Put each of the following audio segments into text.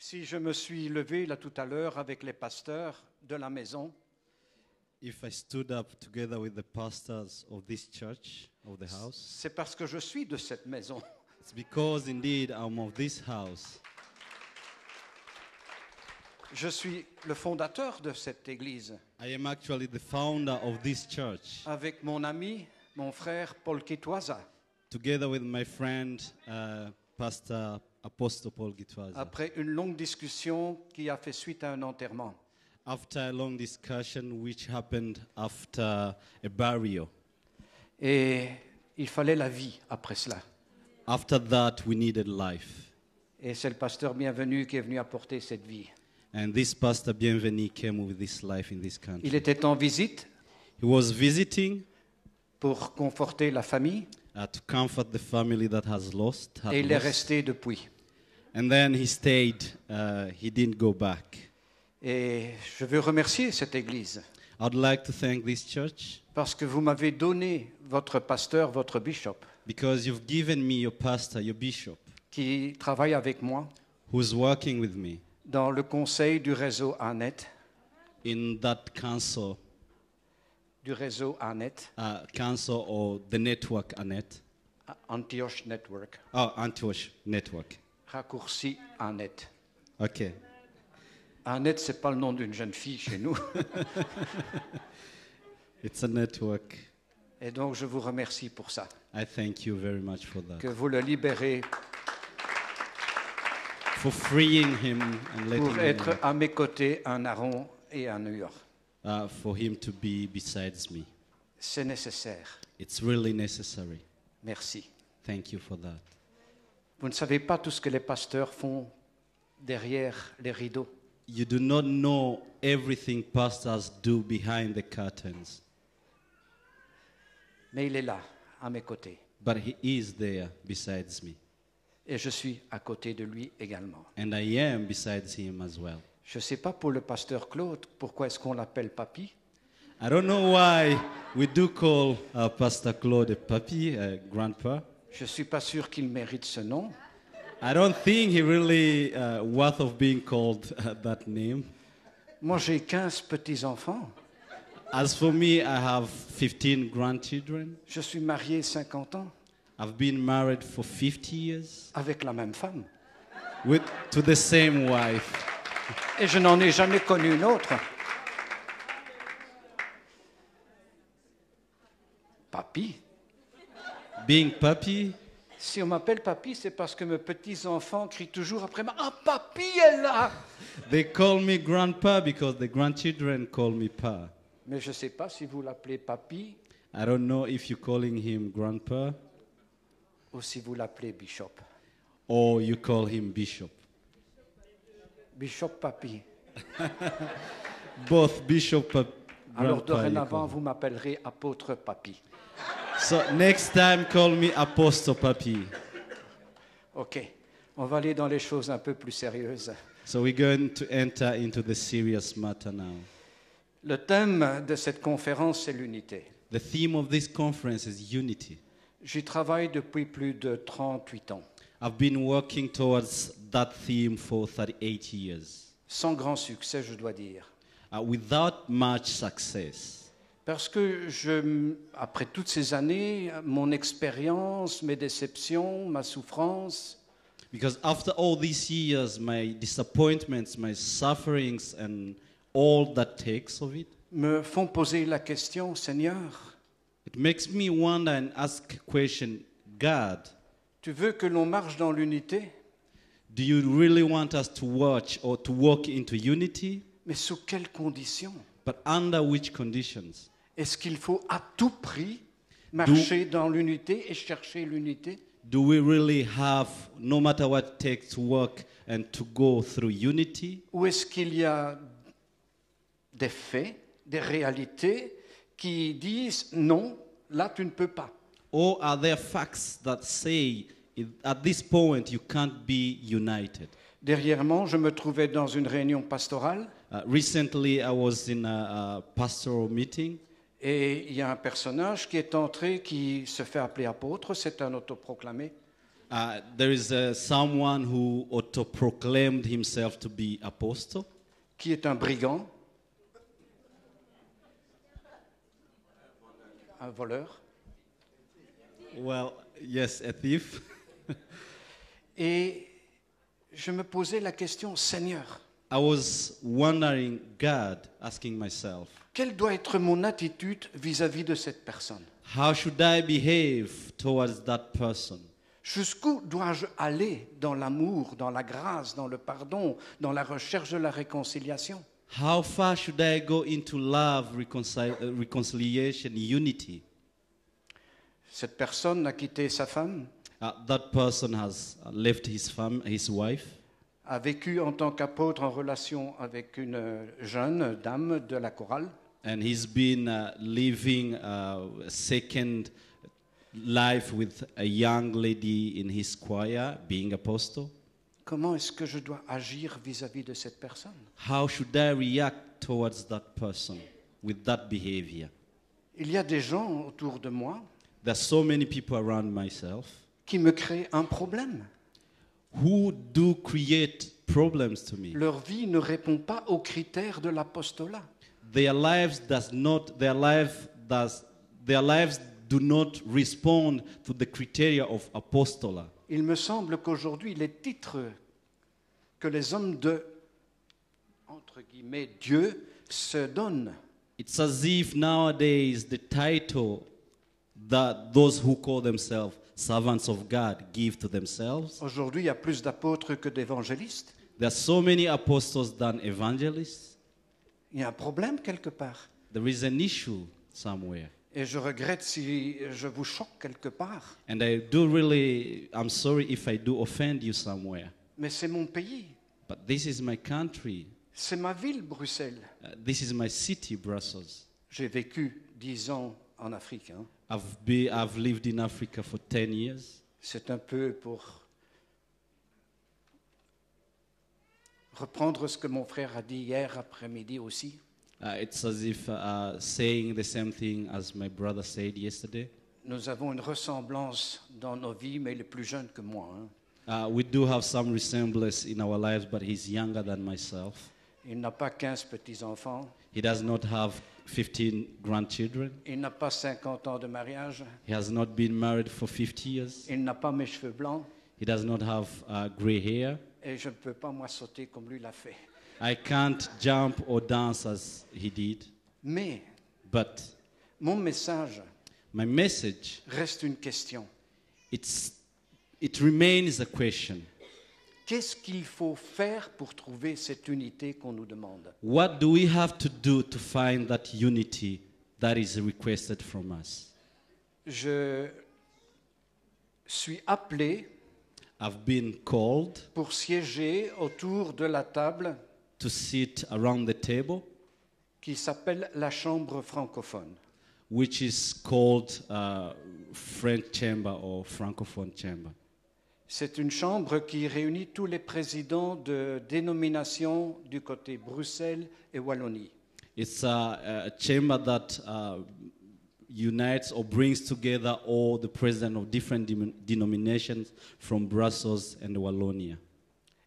Si je me suis levé là tout à l'heure avec les pasteurs de la maison, If I stood up together with the pastors of this church, of the house, c'est parce que je suis de cette maison. it's because indeed I'm of this house. Je suis le fondateur de cette église I am actually the founder of this church, avec mon ami, mon frère Paul Kitwaza. together with my friend, Pastor Apostle Paul Gitwaza. Après une longue discussion qui a fait suite à un enterrement. After a long discussion which happened after a burial. Et il fallait la vie après cela. After that, we needed life. Et c'est le pasteur Bienvenu qui est venu apporter cette vie. And this Pastor Bienvenu came with this life in this country. Il était en visite He was visiting pour conforter la famille to comfort the family that has lost. et il est resté depuis. And then he stayed. He didn't go back. Et je veux remercier cette église I'd like to thank this church parce que vous m'avez donné votre pasteur, votre bishop, because you've given me your pastor, your bishop, qui travaille avec moi who's working with me dans le conseil du réseau ANET, in that council, council or the network ANET, Antioche Network, Antioch Network. raccourci ANET. Okay. ANET, ce n'est pas le nom d'une jeune fille chez nous. It's a network. Et donc, je vous remercie pour ça, I thank you very much for that. que vous le libérez For freeing him and letting pour him, être à mes côtés un Aaron et un Ur. for him to be besides me. C'est nécessaire. It's really necessary. Merci. Thank you for that. Vous ne savez pas tout ce que les pasteurs font derrière les rideaux. You do not know everything pastors do behind the curtains, Mais il est là, à mes côtés. but he is there besides me, Et je suis à côté de lui également. and I am besides him as well. Je ne sais pas pour le pasteur Claude, pourquoi est-ce qu'on l'appelle Papy. I don't know why we do call Pastor Claude a papi, grandpa. Je ne suis pas sûr qu'il mérite ce nom. I don't think he really worth of being called that name. Moi, j'ai 15 petits-enfants. As for me, I have 15 grandchildren. Je suis marié 50 ans I've been married for 50 years avec la même femme. to the same wife. Et je n'en ai jamais connu une autre. Papy. Being papi, Si on m'appelle Papy, c'est parce que mes petits-enfants crient toujours après moi. Ah, Papy est là! they call me grandpa because the grandchildren call me pa. Mais je ne sais pas si vous l'appelez Papy I don't know if you're calling him grandpa ou si vous l'appelez Bishop. or you call him bishop. Bishop Papy. Both bishop, Alors grandpa. you dorénavant, call. vous m'appellerez apôtre Papy. So next time, call me apostle papi. OK. On va aller dans les choses un peu plus sérieuses. So we're going to enter into the serious matter now. Le thème de cette conférence, c'est l'unité. The theme of this conference is unity. J'y travaille depuis plus de 38 ans, I've been working towards that theme for 38 years, sans grand succès, je dois dire. without much success. Parce que après toutes ces années, mon expérience, mes déceptions, ma souffrance, Because after all these years, my disappointments, my sufferings, and all that takes of it, me font poser la question, Seigneur, it makes me wonder and ask a question, God, tu veux que l'on marche dans l'unité, do you really want us to watch or to walk into unity? mais sous quelles conditions? But under which conditions? Est-ce qu'il faut à tout prix marcher dans l'unité et chercher l'unité? Do we really have, no matter what it takes, to work and to go through unity? Ou est-ce qu'il y a des faits, des réalités qui disent non, là tu ne peux pas? Or are there facts that say at this point you can't be united? Dernièrement, je me trouvais dans une réunion pastorale Recently, I was in a pastoral meeting, et il y a un personnage qui est entré qui se fait appeler apôtre, c'est un autoproclamé. There is someone who auto-proclaimed himself to be apostle. Qui est un brigand? Un voleur? Well, yes, a thief. Et je me posais la question, Seigneur, I was wondering, God, asking myself, quelle doit être mon attitude vis-à-vis de cette personne? how should I behave towards that person? Jusqu'où dois-je aller dans l'amour, dans la grâce, dans le pardon, dans la recherche de la réconciliation? How far should I go into love, reconciliation, unity? Cette personne a quitté sa femme, That person has left his wife, a vécu en tant qu'apôtre en relation avec une jeune dame de la chorale, and he's been living a second life with a young lady in his choir, being apostle. Comment est-ce que je dois agir vis-à-vis de cette personne? How should I react towards that person with that behavior? Il y a des gens autour de moi There's so many people around myself qui me créent un problème. who do create problems to me. Leur vie ne répond pas aux critères de l'apostolat. Their lives do not respond to the criteria of apostola. Il me semble qu'aujourd'hui, les titres que les hommes de, entre guillemets, Dieu se donnent It's as if nowadays the title that those who call themselves servants of God give to themselves. Aujourd'hui, il y a plus d'apôtres que d'évangélistes. There are so many apostles than evangelists. Il y a un problème quelque part. There is an issue somewhere. Et je regrette si je vous choque quelque part. And I'm sorry if I do offend you somewhere. Mais c'est mon pays. But this is my country. C'est ma ville, Bruxelles. This is my city, Brussels. J'ai vécu 10 ans en Afrique. Hein. I've lived in Africa for 10 years. C'est un peu pour reprendre ce que mon frère a dit hier après-midi aussi. It's as if saying the same thing as my brother said yesterday. Nous avons une ressemblance dans nos vies, mais il est plus jeune que moi. Hein. We do have some resemblance in our lives, but he's younger than myself. Il n'a pas 15 petits-enfants. He does not have 15 grandchildren. Il n'a pas 50 ans de mariage. He has not been married for 50 years. Il n'a pas mes cheveux blancs. He does not have gray hair. Et je ne peux pas, moi, sauter comme lui l'a fait. I can't jump or dance as he did. Mais But mon message my message, reste une question. it remains a question. Qu'est-ce qu'il faut faire pour trouver cette unité qu'on nous demande? What do we have to do to find that unity that is requested from us? Je suis appelé I've been called pour siéger autour de la table to sit around the table, qui s'appelle la chambre francophone. which is called French chamber or Francophone chamber. C'est une chambre qui réunit tous les présidents de dénominations du côté Bruxelles et Wallonie. It's a chamber that unites or brings together all the presidents of different denominations from Brussels and Wallonia.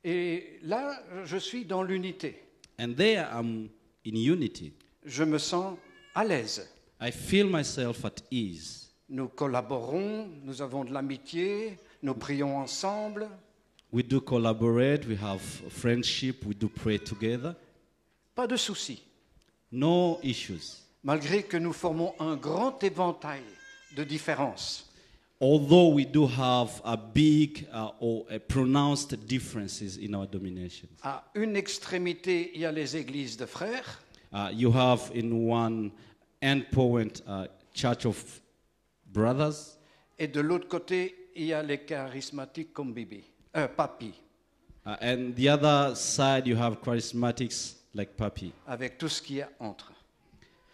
Et là, je suis dans l'unité. And there I'm in unity. Je me sens à l'aise. I feel myself at ease. Nous collaborons, nous avons de l'amitié, nous prions ensemble. We do collaborate, we have friendship, we do pray together. Pas de soucis. No issues. Malgré que nous formons un grand éventail de différences. Although we do have a big or a pronounced differences in our dominations. À une extrémité, il y a les églises de frères. You have in one endpoint church of brothers. Et de l'autre côté, il y a les charismatiques comme Papi. And the other side you have charismatics like Papi. Avec tout ce qu'il y a entre.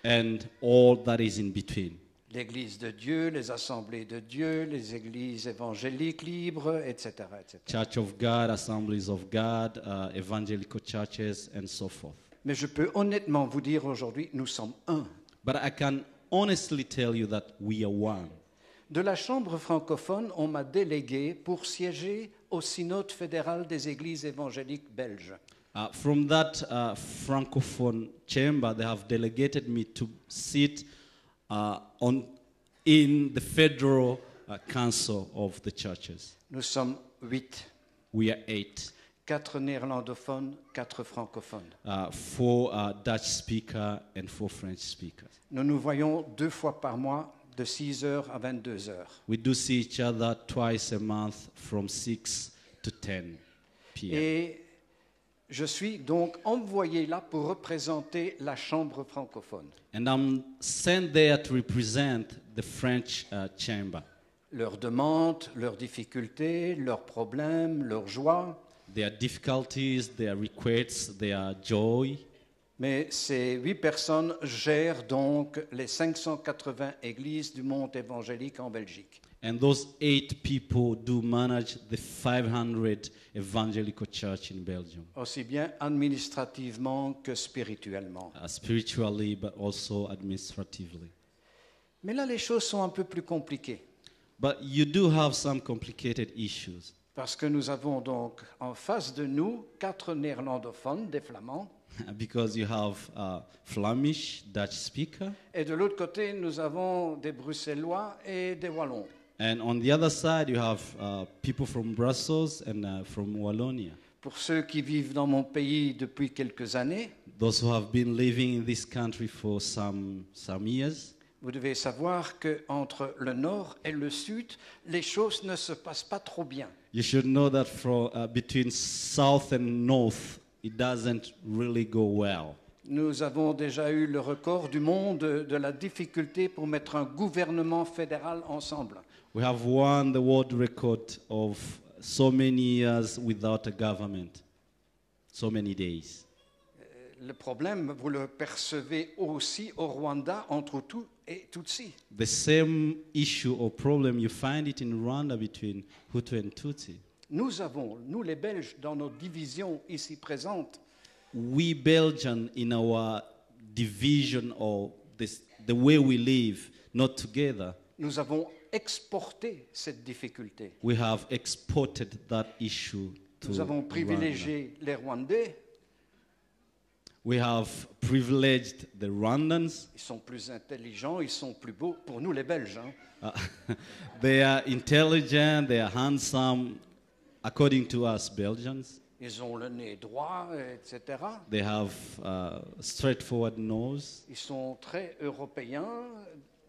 And all that is in between. L'Église de Dieu, les assemblées de Dieu, les églises évangéliques libres, etc. etc. Church of God, Assemblies of God, evangelical churches, and so forth. Mais je peux honnêtement vous dire aujourd'hui, nous sommes un. But I can honestly tell you that we are one. De la Chambre francophone, on m'a délégué pour siéger au Synode fédéral des églises évangéliques belges. From that francophone chamber, they have delegated me to sit in the federal council of the churches. Nous sommes 8, We are 8, 4 néerlandophones, 4 francophones. 4 Dutch speakers and 4 French speakers. Nous nous voyons 2 fois par mois de 6h à 22h. We do see each other twice a month from 6 to 10 p.m. Et je suis donc envoyé là pour représenter la Chambre francophone. And I'm sent there to represent the French chamber. Leurs demandes, leurs difficultés, leurs problèmes, leurs joies. Their difficulties, their requests, their joy. Mais ces 8 personnes gèrent donc les 580 églises du monde évangélique en Belgique. And those 8 people do manage the 500 evangelical church in Belgium, Aussi bien administrativement que spirituellement. spiritually but also administratively. Mais là, les choses sont un peu plus compliquées. But you do have some complicated issues Parce que nous avons donc en face de nous 4 néerlandophones, des flamands. because you have Flemish, Dutch speaker, Et de l'autre côté, nous avons des Bruxellois et des Wallons. and on the other side you have people from Brussels and from Wallonia. Pour ceux qui vivent dans mon pays depuis quelques années, Those who have been living in this country for some years, vous devez savoir qu'entre le nord et le sud, les choses ne se passent pas trop bien. you should know that between south and north, it doesn't really go well. Nous avons déjà eu le record du monde de la difficulté pour mettre un gouvernement fédéral ensemble. We have won the world record of so many years without a government, so many days. Le problème, vous le percevez aussi au Rwanda entre Hutu et Tutsi. The same issue or problem, you find it in Rwanda between Hutu and Tutsi. Nous avons, nous les Belges, dans nos divisions ici présentes, We Belgians, in our division or the way we live, not together, nous avons exporté cette difficulté. we have exported that issue to Nous avons Rwanda. privilégié les Rwandais, We have privileged the Rwandans. ils sont plus intelligents, ils sont plus beaux, pour nous les Belges. Hein. They are intelligent, they are handsome, according to us Belgians. Ils ont le nez droit, etc. They have straightforward nose. Ils sont très européens,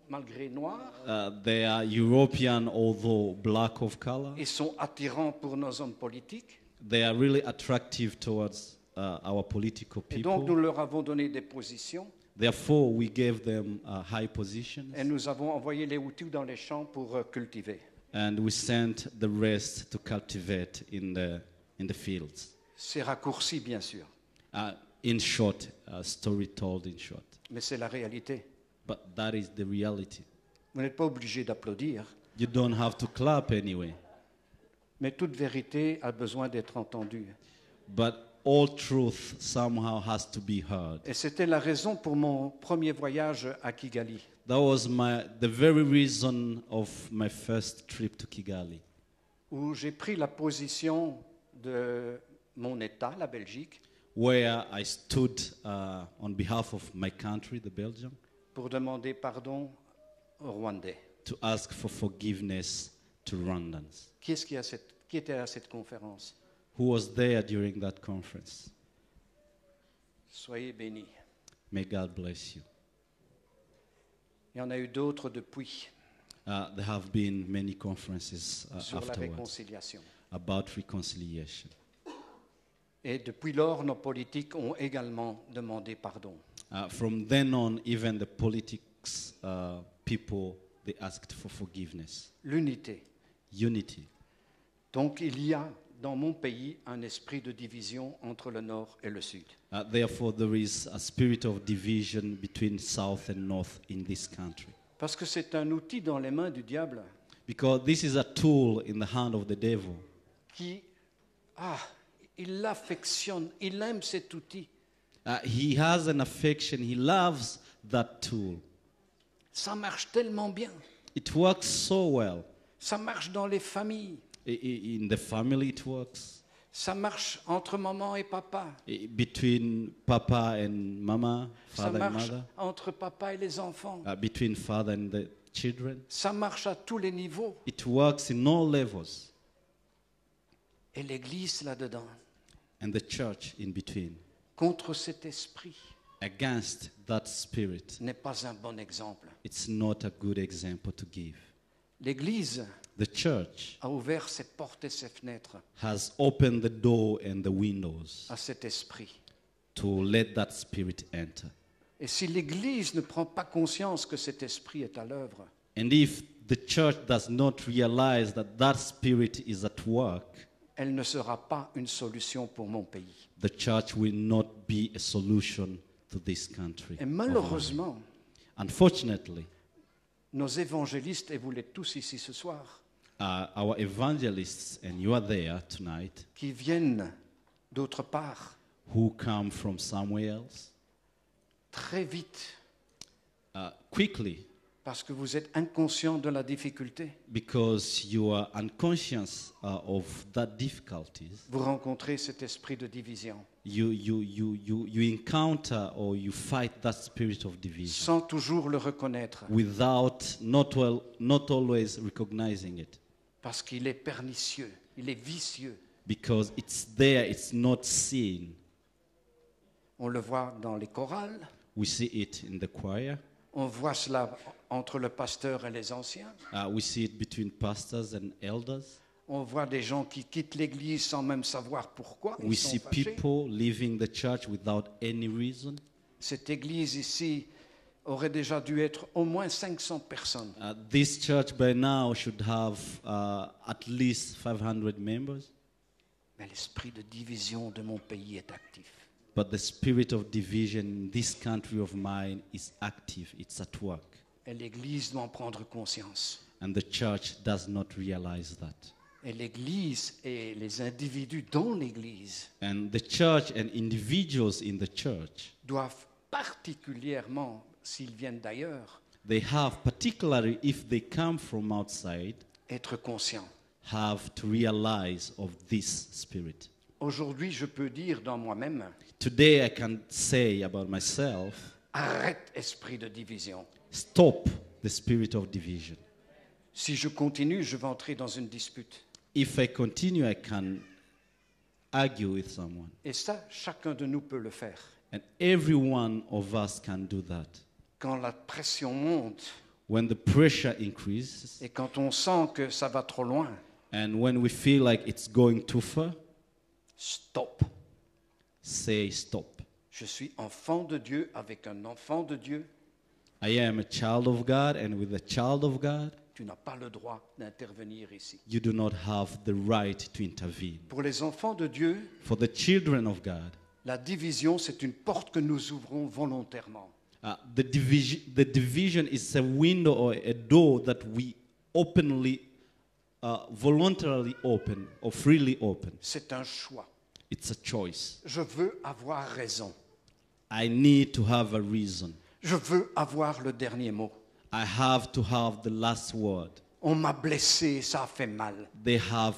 malgré noirs. They are European, although black of color. Ils sont attirants pour nos hommes politiques. They are really attractive towards our political Et donc, nous people. leur avons donné des positions. Therefore, we gave them high positions, Et nous avons envoyé les Hutus dans les champs pour cultiver. and we sent the rest to cultivate in the fields. C'est raccourci, bien sûr, In short, story told in short. mais c'est la réalité. But that is the reality. Vous n'êtes pas obligé d'applaudir, You don't have to clap anyway. mais toute vérité a besoin d'être entendue. But all truth somehow has to be heard. Et c'était la raison pour mon premier voyage à Kigali. That was the very reason of my first trip to Kigali, Où j'ai pris la position de mon État, la Belgique, where I stood on behalf of my country, the Belgium, pour demander pardon aux Rwandais. to ask for forgiveness to Rwandans. Qui était à cette conférence? Who was there during that conference? Soyez bénis. May God bless you. Il y en a eu d'autres depuis There have been many conferences sur la afterwards réconciliation. about reconciliation. Et depuis lors, nos politiques ont également demandé pardon. From then on, even the politics people, they asked for forgiveness. L'unité. Unity. Donc il y a dans mon pays un esprit de division entre le nord et le sud. Therefore, there is a spirit of division between South and North in this country. Parce que c'est un outil dans les mains du diable Because this is a tool in the hand of the devil. qui, il l'affectionne, il aime cet outil. He has an affection, he loves that tool. Ça marche tellement bien. It works so well. Ça marche dans les familles. In the family, it works. Ça marche entre maman et papa. Between papa and mama, Ça father and marche mother, entre papa et les enfants. between father and the children. Ça marche à tous les niveaux. It works in all levels. Et l'Église là-dedans, And the church in between. contre cet esprit, Against that spirit, n'est pas un bon exemple. it's not a good example to give. L'Église The church a ouvert ses portes et ses fenêtres has opened the door and the windows à cet esprit. to let that spirit enter. Et si l'Église ne prend pas conscience que cet esprit est à l'œuvre, And if the church does not realize that that spirit is at work, elle ne sera pas une solution pour mon pays. the church will not be a solution to this country. Et of malheureusement, ours. Unfortunately, nos évangélistes, et vous l'êtes tous ici ce soir, our evangelists, and you are there tonight, qui viennent d'autre part, who come from somewhere else, très vite, quickly, parce que vous êtes inconscient de la difficulté, because you are unconscious of that difficulties, vous rencontrez cet esprit de division, you encounter or you fight that spirit of division sans toujours le reconnaître, without not always recognizing it, parce qu'il est pernicieux, il est vicieux. because it's there, it's not seen. On le voit dans les chorales, We see it in the choir. on voit cela entre le pasteur et les anciens. We see it between pastors and elders. On voit des gens qui quittent l'église sans même savoir pourquoi. Ils We sont see fâchés. people leaving the church without any reason. Cette église ici aurait déjà dû être au moins 500 personnes. This church by now should have at least 500 members, Mais l'esprit de division de mon pays est actif. but the spirit of division in this country of mine is active, it's at work. Et l'église doit en prendre conscience. And the church does not realize that. Et l'église et les individus dans l'église And the church and individuals in the church, doivent particulièrement, s'ils viennent d'ailleurs, they have, particularly if they come from outside, être conscients. have to realize of this spirit. Aujourd'hui, je peux dire dans moi-même, Today I can say about myself, arrête esprit de division. stop the spirit of division. Si je continue, je vais entrer dans une dispute. If I continue, I can argue with someone. Et ça, chacun de nous peut le faire. And every one of us can do that. Quand la pression monte When the pressure increases et quand on sent que ça va trop loin, and when we feel like it's going too far, stop. say stop. Je suis enfant de Dieu avec un enfant de Dieu. I am a child of God, and with a child of God, Tu n'as pas le droit d'intervenir ici. you do not have the right to intervene. Pour les enfants de Dieu, For the children of God, la division, c'est une porte que nous ouvrons volontairement. the division is a window or a door that we openly, voluntarily open or freely open. C'est un choix. It's a choice. Je veux avoir raison. I need to have a reason. Je veux avoir le dernier mot. I have to have the last word. On m'a blessé, ça a fait mal. They have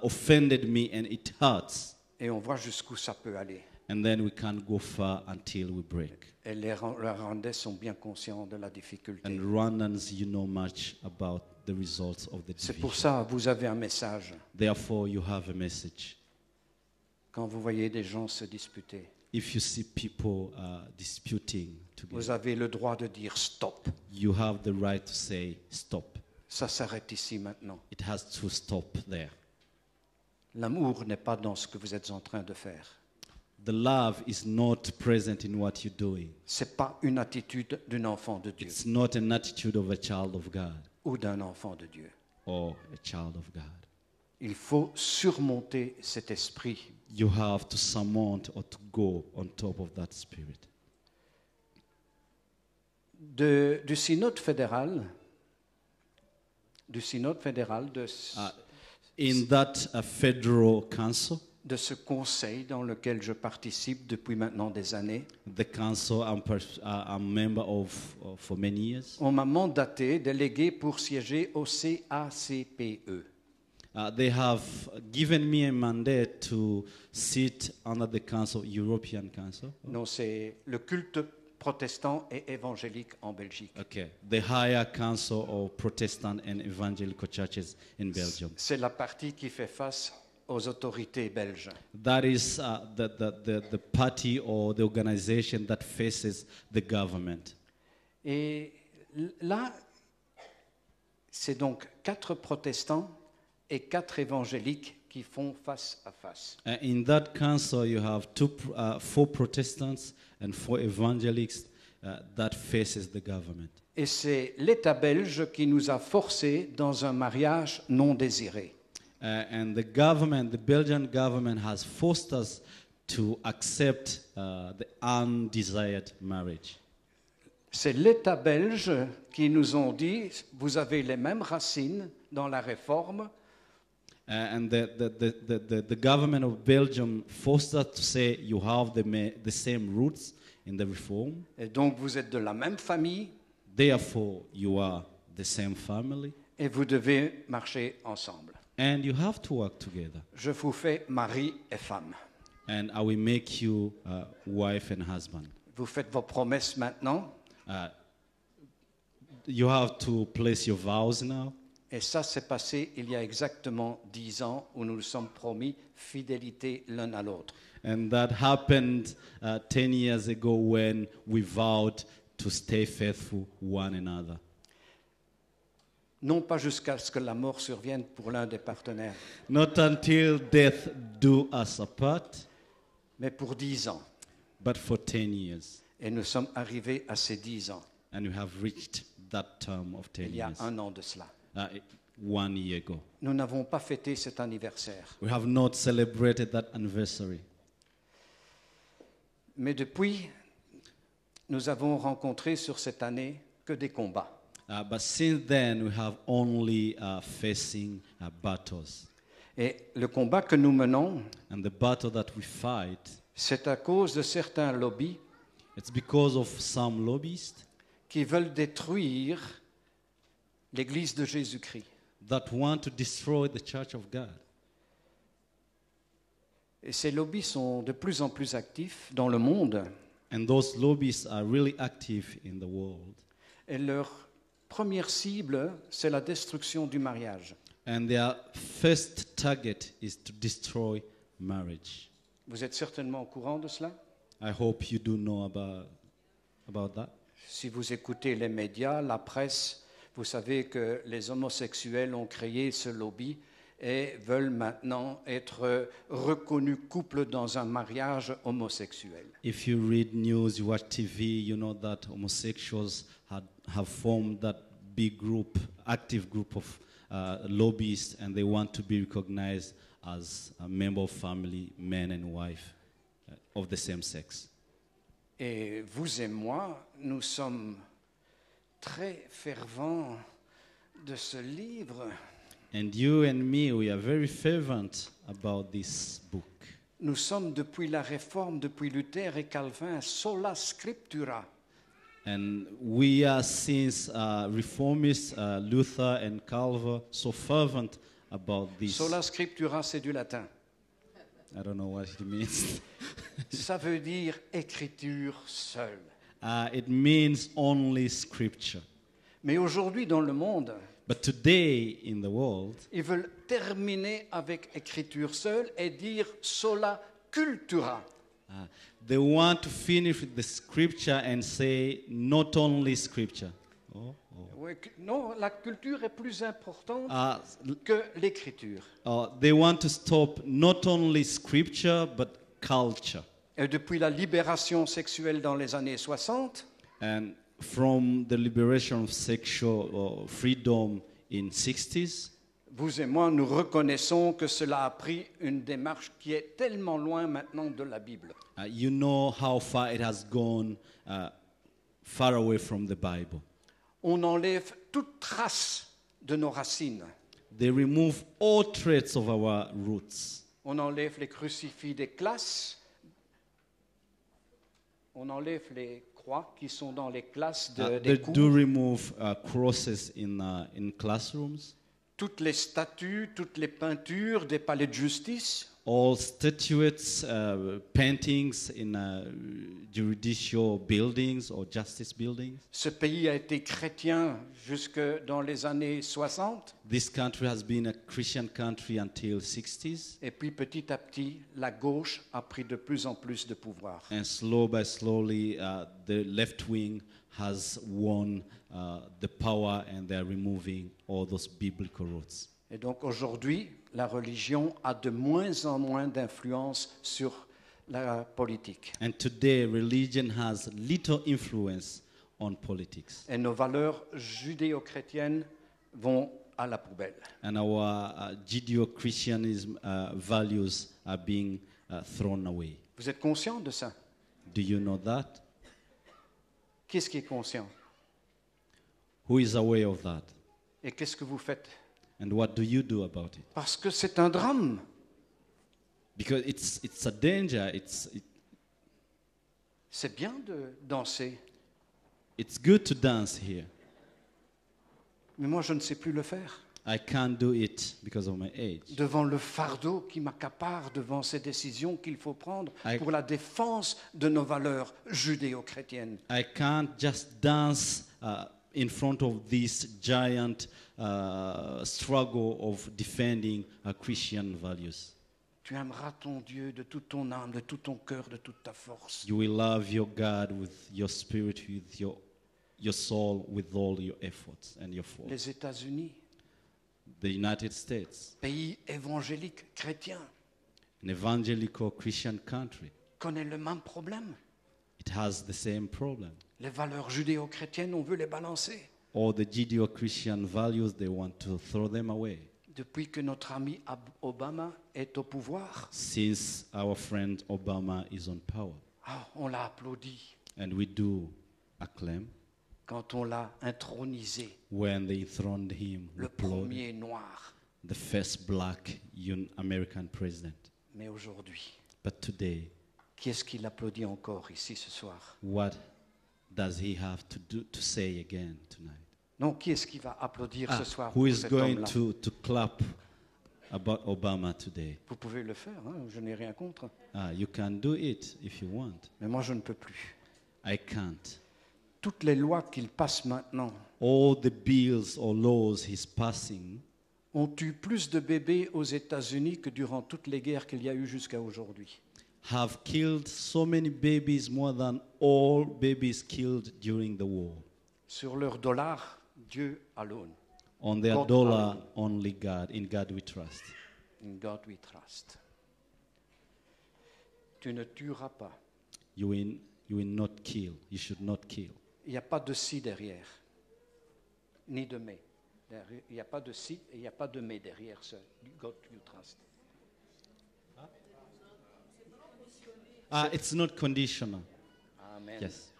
offended me and it hurts. Et on voit jusqu'où ça peut aller. And then we can't go far until we break. Et les Rwandais sont bien conscients de la difficulté. And Rwandans, you know much about the results of the C'est pour division. ça que vous avez un message. Therefore, you have a message. Quand vous voyez des gens se disputer, If you see people disputing vous together, avez le droit de dire stop. you have the right to say stop. Ça s'arrête ici maintenant. It has to stop there. L'amour n'est pas dans ce que vous êtes en train de faire. The love is not present in what you're doing. C'est pas une attitude d'un enfant de Dieu It's not an attitude of a child of God ou d'un enfant de Dieu. or a child of God. Il faut surmonter cet esprit. You have to surmount or to go on top of that spirit. Du synode fédéral, In that federal council, de ce conseil dans lequel je participe depuis maintenant des années. The council I'm member of for many years. On m'a mandaté, délégué pour siéger au CACPE. They have given me a mandate to sit under the council, European Council. Non, c'est le culte protestant et évangélique en Belgique. Okay, the higher council of Protestant and evangelical churches in Belgium. C'est la partie qui fait face aux autorités belges. That is the party or the organization that faces the government. Et là, c'est donc 4 protestants et 4 évangéliques qui font face à face. In that council, you have 4 Protestants and 4 evangelics that faces the government. Et c'est l'État belge qui nous a forcés dans un mariage non désiré. And the government, the Belgian government, has forced us to accept the undesired marriage. C'est l'État belge qui nous ont dit, vous avez les mêmes racines dans la réforme, And the government of Belgium forced us to say you have the same roots in the reform. et donc vous êtes de la même famille, Therefore, you are the same family, et vous devez marcher ensemble. and you have to work together. Je vous fais mari et femme. And I will make you wife and husband. Vous faites vos promesses maintenant, You have to place your vows now. et ça s'est passé il y a exactement 10 ans où nous nous sommes promis fidélité l'un à l'autre. And that happened 10 years ago when we vowed to stay faithful one another. Non pas jusqu'à ce que la mort survienne pour l'un des partenaires, Not until death do us apart, mais pour 10 ans. but for 10 years. Et nous sommes arrivés à ces 10 ans, And we have reached that term of 10 il y a years, 1 an de cela. 1 year ago. Nous n'avons pas fêté cet anniversaire. We have not celebrated that anniversary. Mais depuis, nous avons rencontré sur cette année que des combats. But since then, we have only facing battles. Et le combat que nous menons, And the battle that we fight, c'est à cause de certains lobbies it's because of some lobbyists qui veulent détruire l'Église de Jésus-Christ. that want to destroy the Church of God. Et ces lobbies sont de plus en plus actifs dans le monde. And those lobbyists are really active in the world. Et leur première cible, c'est la destruction du mariage. And their first target is to destroy marriage. Vous êtes certainement au courant de cela? I hope you do know about that. Si vous écoutez les médias, la presse, vous savez que les homosexuels ont créé ce lobby et veulent maintenant être reconnus couple dans un mariage homosexuel. If you read news, you watch TV, you know that homosexuals have formed that big group, active group of lobbyists, and they want to be recognized as a member of family, man and wife of the same sex. Et vous et moi, nous sommes très fervents de ce livre. And you and me, we are very fervent about this book. Nous sommes depuis la Réforme, depuis Luther et Calvin, sola scriptura. And we are, since reformists, Luther and Calvin, so fervent about this. Sola scriptura, c'est du latin. I don't know what it means. Ça veut dire écriture seule. It means only scripture. Mais aujourd'hui, dans le monde, But today in the world, ils veulent terminer avec écriture seule et dire sola cultura. they want to finish with the scripture and say not only scripture. Oui, non, la culture est plus importante Uh, que l'écriture. They want to stop not only scripture but culture. Et depuis la libération sexuelle dans les années 60, And from the liberation of sexual freedom in 60s, vous et moi, nous reconnaissons que cela a pris une démarche qui est tellement loin maintenant de la Bible. you know how far it has gone far away from the Bible. On enlève toute trace de nos racines. They remove all traits of our roots. On enlève les crucifix des classes. On enlève les croix qui sont dans les classes They des do cours. remove crosses in classrooms. Toutes les statues, toutes les peintures des palais de justice. All statuettes, paintings in judicial buildings or justice buildings. Ce pays a été chrétien jusque dans les années 60. This country has been a Christian country until 60s, Et puis petit à petit, la gauche a pris de plus en plus de pouvoir. and slowly, the left wing has won the power, and they are removing all those biblical roots. Et donc aujourd'hui, la religion a de moins en moins d'influence sur la politique. And today, religion has little influence on politics, Et nos valeurs judéo-chrétiennes vont à la poubelle. and our Judeo-Christianism values are being thrown away. Vous êtes conscient de ça? Do you know that? Qui est conscient? Who is aware of that? Et qu'est-ce que vous faites? And what do you do about it? Parce que c'est un drame. Because it's a danger. C'est bien de danser, It's good to dance here. mais moi je ne sais plus le faire. I can't do it because of my age. Devant le fardeau qui m'accapare, devant ces décisions qu'il faut prendre I- pour la défense de nos valeurs judéo-chrétiennes. I can't just dance in front of this giant struggle of defending Christian values. Tu aimeras ton Dieu de toute ton âme, de tout ton cœur, de toute ta force. You will love your God with your spirit, with your soul, with all your efforts and your force. Les États-Unis, The United States, pays évangélique chrétien, an evangelical Christian country, connaît le même problème. it has the same problem. Les valeurs judéo-chrétiennes, on veut les balancer. All the Judeo-Christian values, they want to throw them away. Depuis que notre ami Obama est au pouvoir, Since our friend Obama is on power, on l'a applaudi and we do acclaim, quand on l'a intronisé, when they throned him, we le applaud, premier noir. the first black American president. Mais aujourd'hui, But today, qui est-ce qui l'applaudit encore ici ce soir? what does he have to say again tonight? Non, qui est-ce qui va applaudir ce soir Who pour is cet going homme-là? to clap about Obama today? Vous pouvez le faire, hein, je n'ai rien contre. You can do it if you want. Mais moi, je ne peux plus. I can't. Toutes les lois qu'il passe maintenant All the bills or laws he's passing ont eu plus de bébés aux États-Unis que durant toutes les guerres qu'il y a eu jusqu'à aujourd'hui. have killed so many babies, more than all babies killed during the war. Sur leur dollar, Dieu alone. On their God dollar, alone. only God. In God we trust. In God we trust. Tu ne tueras pas. You will not kill. You should not kill. Il n'y a pas de si derrière, ni de mais. Il n'y a pas de si et il n'y a pas de mais derrière ce God you trust. It's not conditional. Amen. Yes.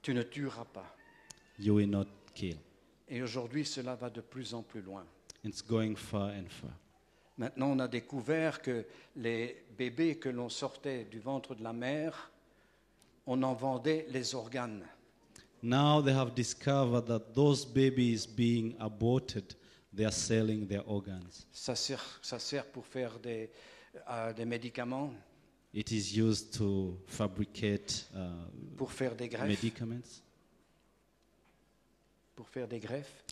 Tu ne tueras pas. You will not kill. Et aujourd'hui, cela va de plus en plus loin. It's going far and far. Maintenant, on a découvert que les bébés que l'on sortait du ventre de la mère, on en vendait les organes. Now they have discovered that those babies being aborted, they are selling their organs. Ça sert pour faire des médicaments, It is used to fabricate pour faire des greffes, medicaments, pour faire des greffes.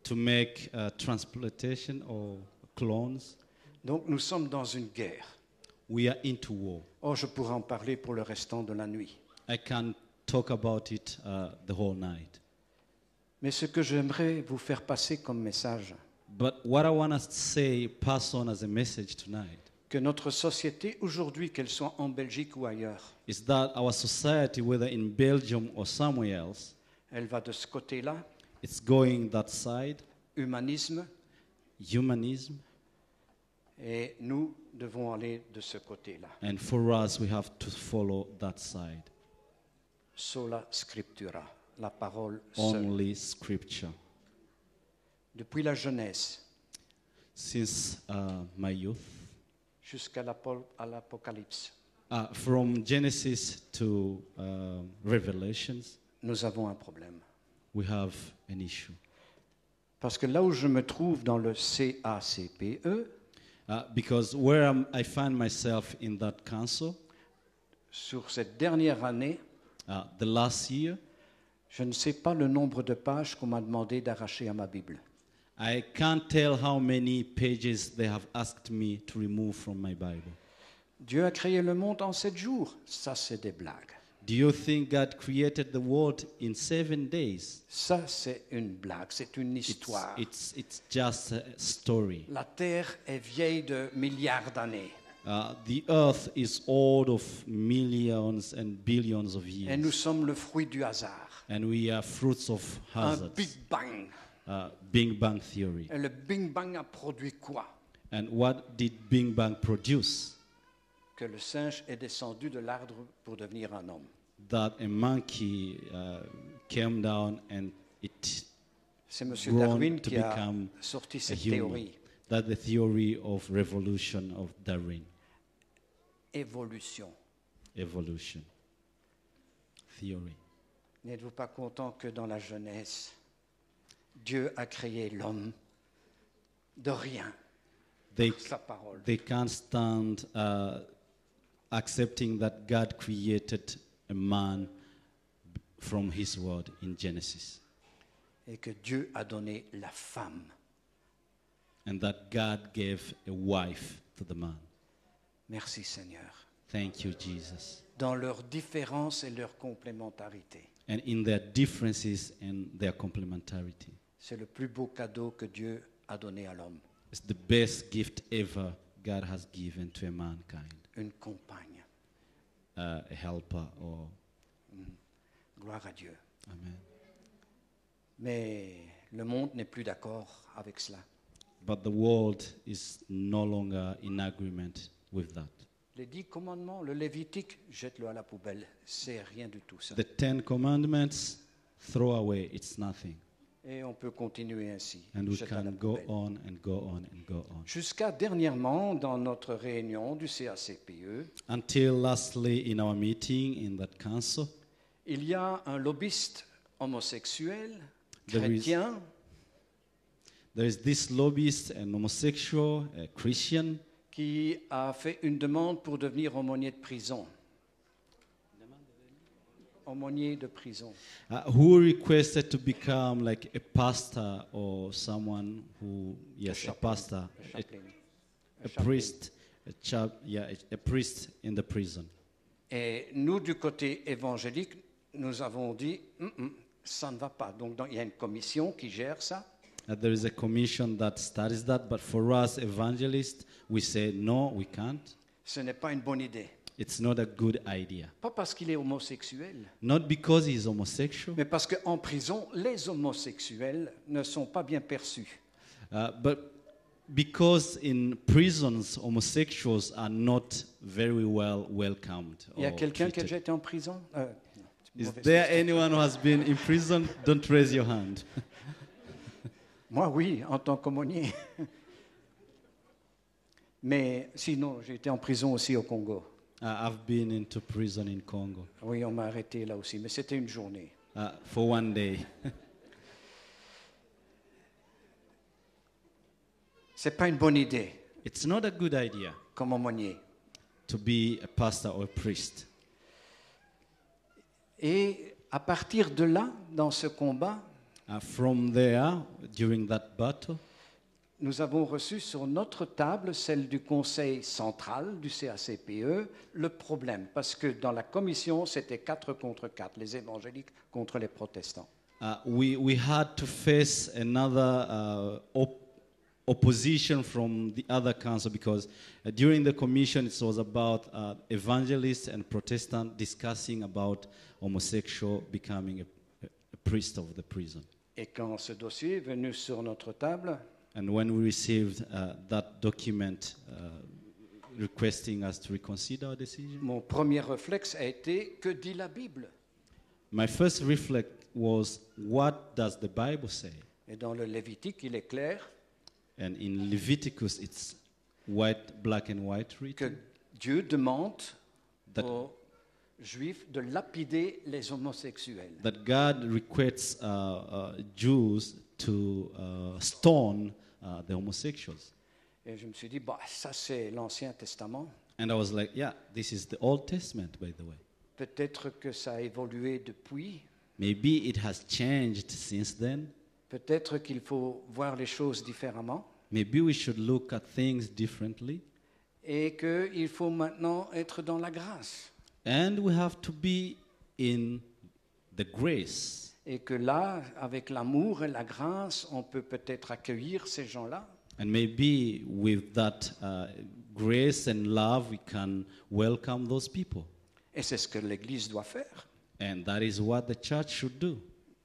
To make transplantation or clones. Donc nous sommes dans une guerre. We are into war. Oh, je pourrais en parler pour le restant de la nuit. I can talk about it the whole night. Mais ce que j'aimerais vous faire passer comme message, But what I want us to say, pass on as a message tonight, que notre société aujourd'hui, qu'elle soit en Belgique ou ailleurs, is that our society, whether in Belgium or somewhere else, elle va de ce côté-là, it's going that side, humanisme, humanism, et nous devons aller de ce côté-là. and for us, we have to follow that side. Sola scriptura, la parole seule. Only scripture. depuis la jeunesse since my youth, jusqu'à à l'Apocalypse, from Genesis to Revelations, nous avons un problème. we have an issue. Parce que là où je me trouve dans le CACPE, Because where I find myself in that council, sur cette dernière année, the last year, je ne sais pas le nombre de pages qu'on m'a demandé d'arracher à ma Bible. I can't tell how many pages they have asked me to remove from my Bible. Dieu a créé le monde en 7 jours. Ça, c'est des blagues. Do you think God created the world in 7 days? Ça, c'est une blague, c'est une histoire. It's just a story. La terre est vieille de milliards d'années. The earth is old of millions and billions of Et nous years. sommes le fruit du hasard. And we are fruits of Un hazards. Big Bang. Big Bang Theory. Et le Big Bang a produit quoi? And what did Big Bang produce? Que le singe est descendu de l'arbre pour devenir un homme. That a monkey came down and it C'est M. grown Darwin to qui a become sorti a cette human. théorie. That's the theory of revolution of Darwin. Évolution. Evolution. Theory. N'êtes-vous pas content que dans la jeunesse, Dieu a créé l'homme de rien, They, par sa parole. they can't stand accepting that God created a man from his word in Genesis. Et que Dieu a donné la femme. And that God gave a wife to the man. Merci Seigneur. Thank you, Jesus. Dans leurs différences et leur complémentarité. And in their differences and their complementarity. C'est le plus beau cadeau que Dieu a donné à l'homme. It's the best gift ever God has given to a mankind. Une compagne. A helper or Gloire à Dieu. amen. Mais le monde n'est plus d'accord avec cela. But the world is no longer in agreement with that. Les 10 commandements, le Lévitique, jette-le à la poubelle. C'est rien du tout ça. The 10 Commandments, throw away, it's nothing. Et on peut continuer ainsi. And we Jette-le à la can go poubelle. on and go on and go on. Jusqu'à dernièrement, dans notre réunion du CACPE, Until lastly, in our meeting in that council, il y a un lobbyiste homosexuel, There is- chrétien, there is this lobbyist, an homosexual, a Christian, qui a fait une demande pour devenir aumônier de prison. Aumônier de prison. who requested to become like a pastor or someone who, yes, a chaplain, pastor, un chaplain. a priest, a priest in the prison. Et nous, du côté évangélique, nous avons dit, ça ne va pas. Donc, il y a une commission qui gère ça. There is a commission that studies that, but for us evangelists, we say no, we can't. Ce n'est pas une bonne idée. It's not a good idea. Pas parce qu'il est homosexuel, Not because he's homosexual, mais parce qu'en prison, les homosexuels ne sont pas bien perçus. but because in prisons, homosexuals are not very well welcomed. Il y a or quelqu'un qui a treated. déjà été en prison? Is Mauvaise there question. anyone who has been in prison? Don't raise your hand. Moi, oui, en tant qu'aumônier. Mais sinon, j'ai été en prison aussi au Congo. I've been into prison in Congo Oui, on m'a arrêté là aussi, mais c'était une journée. for one day. C'est pas une bonne idée It's not a good idea comme aumônier. to be a pastor or a priest. Et à partir de là, dans ce combat, From there, during that battle, nous avons reçu sur notre table, celle du conseil central du CACPE, le problème. Parce que dans la commission, c'était 4 contre 4, les évangéliques contre les protestants. we had to face another opposition from the other council because during the commission it was about evangelists and Protestants discussing about homosexual becoming a priest of the prison. Et quand ce dossier est venu sur notre table, And when we received that document requesting us to reconsider our decision, mon premier réflexe a été, que dit la Bible? my first reflex was, what does the Bible say? Et dans le Lévitique, il est clair And in Leviticus, it's black and white que written, Dieu demande that, aux Juifs de lapider les homosexuels. that God requests Jews to stone the homosexuals. Et je me suis dit, bah, ça c'est l'Ancien Testament. And I was like, yeah, this is the Old Testament, by the way. Peut-être que ça a évolué depuis. Maybe it has changed since then. Peut-être qu'il faut voir les choses différemment. Maybe we should look at things differently. Et qu'il faut maintenant être dans la grâce. And we have to be in the grace. Et que là, avec l'amour et la grâce, on peut peut-être accueillir ces gens-là. And maybe with that grace and love, we can welcome those people. Et c'est ce que l'Église doit faire. And that is what the church should do.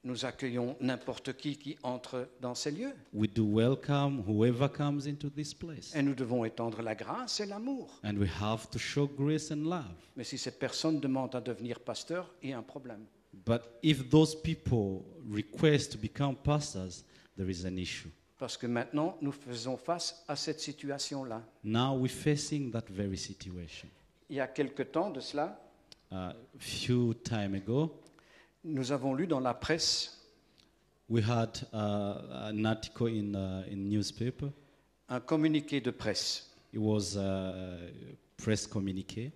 Nous accueillons n'importe qui entre dans ces lieux. We do welcome whoever comes into this place. Et nous devons étendre la grâce et l'amour. And we have to show grace and love. Mais si cette personne demande à devenir pasteur, il y a un problème. But if those people request to become pastors, there is an issue. Parce que maintenant, nous faisons face à cette situation-là. Now we're facing that very situation. Il y a quelque temps de cela, Few time ago, nous avons lu dans la presse we had an article in newspaper. un communiqué de presse. It was a press communiqué.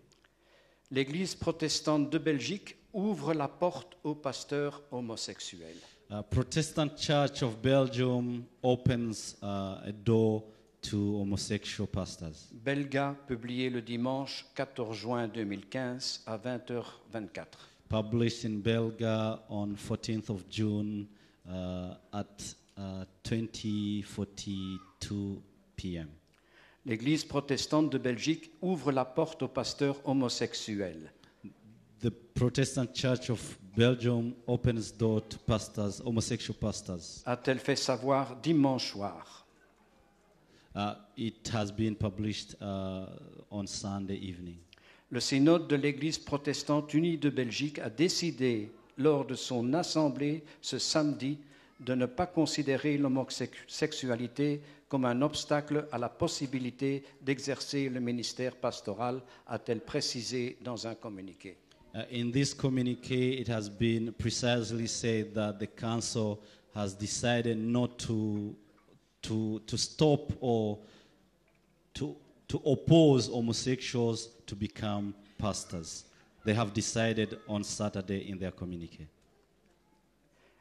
L'Église protestante de Belgique ouvre la porte aux pasteurs homosexuels. Protestant Church of Belgium opens a door to homosexual pastors. Belga, publié le dimanche 14 juin 2015 à 20h24. Published in Belga on 14th of June at 20:42 p.m. L'Église protestante de Belgique ouvre la porte aux pasteurs homosexuels. The Protestant Church of Belgium opens door to pastors, homosexual pastors. A-t-elle fait savoir dimanche soir. It has been published on Sunday evening. Le synode de l'Église protestante unie de Belgique a décidé, lors de son assemblée ce samedi, de ne pas considérer l'homosexualité comme un obstacle à la possibilité d'exercer le ministère pastoral, a-t-elle précisé dans un communiqué. In this communique, it has been precisely said that the council has decided not to stop or to oppose homosexuals to become pastors. They have decided on Saturday in their communique.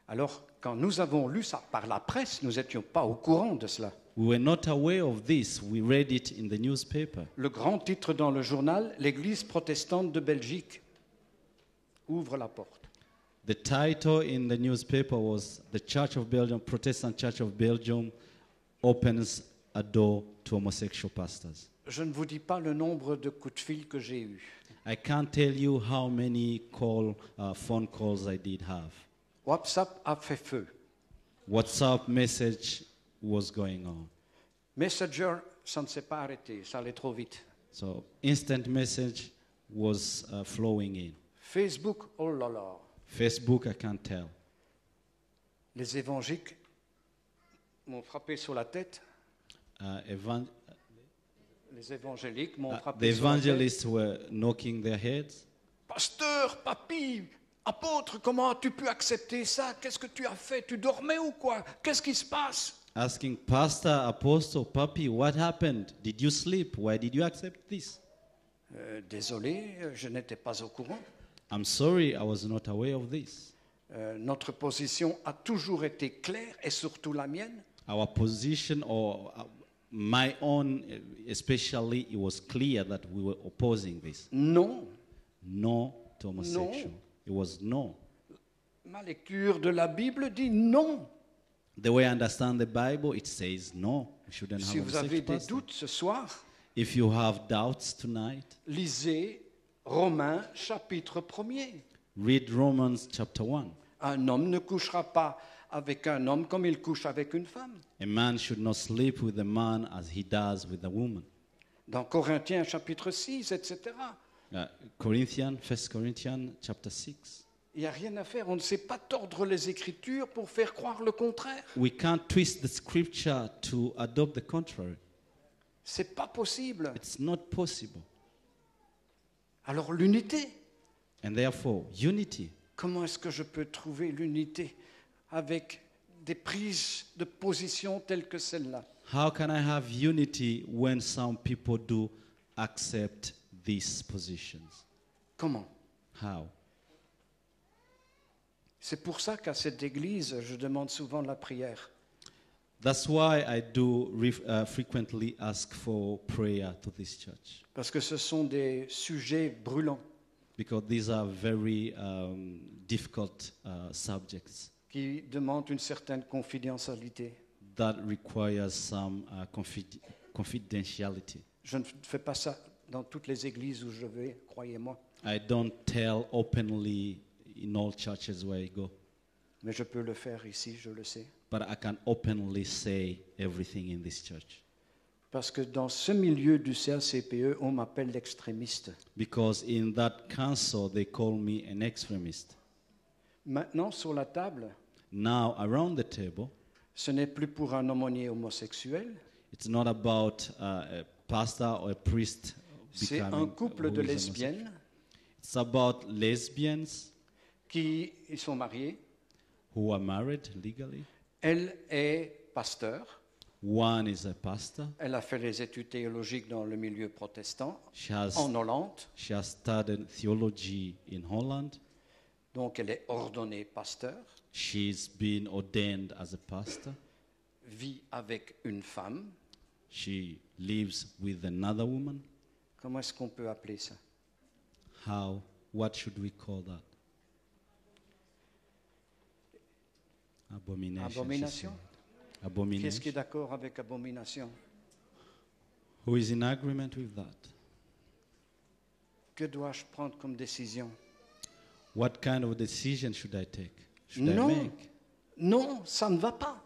Alors, quand nous avons lu ça par la presse, nous n'étions pas au courant de cela. We were not aware of this. We read it in the newspaper. Le grand titre dans le journal, l'Église protestante de Belgique ouvre la porte. The title in the newspaper was The Church of Belgium, Protestant Church of Belgium opens a door to homosexual pastors. Je ne vous dis pas le nombre de coups de fil que j'ai eus. I can't tell you how many phone calls I did have. WhatsApp a fait feu. WhatsApp message was going on. Messenger, ça ne s'est pas arrêté, ça allait trop vite. So instant message was flowing in. Facebook, oh là là. Facebook, I can't tell. Les évangéliques m'ont frappé sur la tête. Les évangéliques m'ont The frappé sur la tête. evangelists were knocking their heads. Pasteur, papy, apôtre, comment as-tu pu accepter ça? Qu'est-ce que tu as fait? Tu dormais ou quoi? Qu'est-ce qui se passe? Asking, Pastor, Apostle, Papi, what happened? Did you sleep? Why did you accept this? Désolé, je n'étais pas au courant. I'm sorry, I was not aware of this. Notre position a toujours été claire, et surtout la mienne. Our position, or my own especially, it was clear that we were opposing this. Non. No to homosexual. No. It was no. Ma lecture de la Bible dit non. The way I understand the Bible, it says no. We shouldn't Si have vous avez homosexual des pastors. doutes ce soir, If you have doubts tonight, lisez Romains chapitre 1er. read Romans chapter 1. Un homme ne couchera pas avec un homme comme il couche avec une femme. A man should not sleep with a man as he does with a woman. Dans Corinthiens chapitre 6, etc. Corinthians, 1 Corinthians chapter 6. Il n'y a rien à faire. On ne sait pas tordre les Écritures pour faire croire le contraire. We can't twist the scripture to adopt the contrary. C'est pas possible. It's not possible. Alors l'unité. And therefore, unity. Comment est-ce que je peux trouver l'unité avec des prises de position telles que celle-là? How can I have unity when some people do accept these positions? Comment? How? C'est pour ça qu'à cette église, je demande souvent la prière. That's why I do frequently ask for prayer to this church. Parce que ce sont des sujets brûlants Because these are very difficult subjects qui demandent une certaine confidentialité. that requires some confidentiality. Je ne fais pas ça dans toutes les églises où je vais, croyez-moi. I don't tell openly in all churches where I go, Mais je peux le faire ici, je le sais. but I can openly say everything in this church. Parce que dans ce milieu du CACPE, on m'appelle l'extrémiste. Because in that council, they call me an extremist. Maintenant, sur la table, Now, around the table, ce n'est plus pour un aumônier homosexuel, it's not about a pastor or a priest c'est un becoming couple who de is lesbiennes It's about lesbians qui ils sont mariés. who are married legally. Elle est pasteur. One is a pastor. Elle a fait les études théologiques dans le milieu protestant She has en Hollande. studied theology in Holland. Donc elle est ordonnée pasteur. She's been ordained as a pastor. Vit avec une femme. She lives with another woman. Comment est-ce qu'on peut appeler ça? What should we call that? Abomination. she Abomination? said. Qu'est-ce Abomination. qui est d'accord avec abomination? Who is in agreement with that? Que dois-je prendre comme décision? What kind of decision should I take? Should Non, I make? non, ça ne va pas.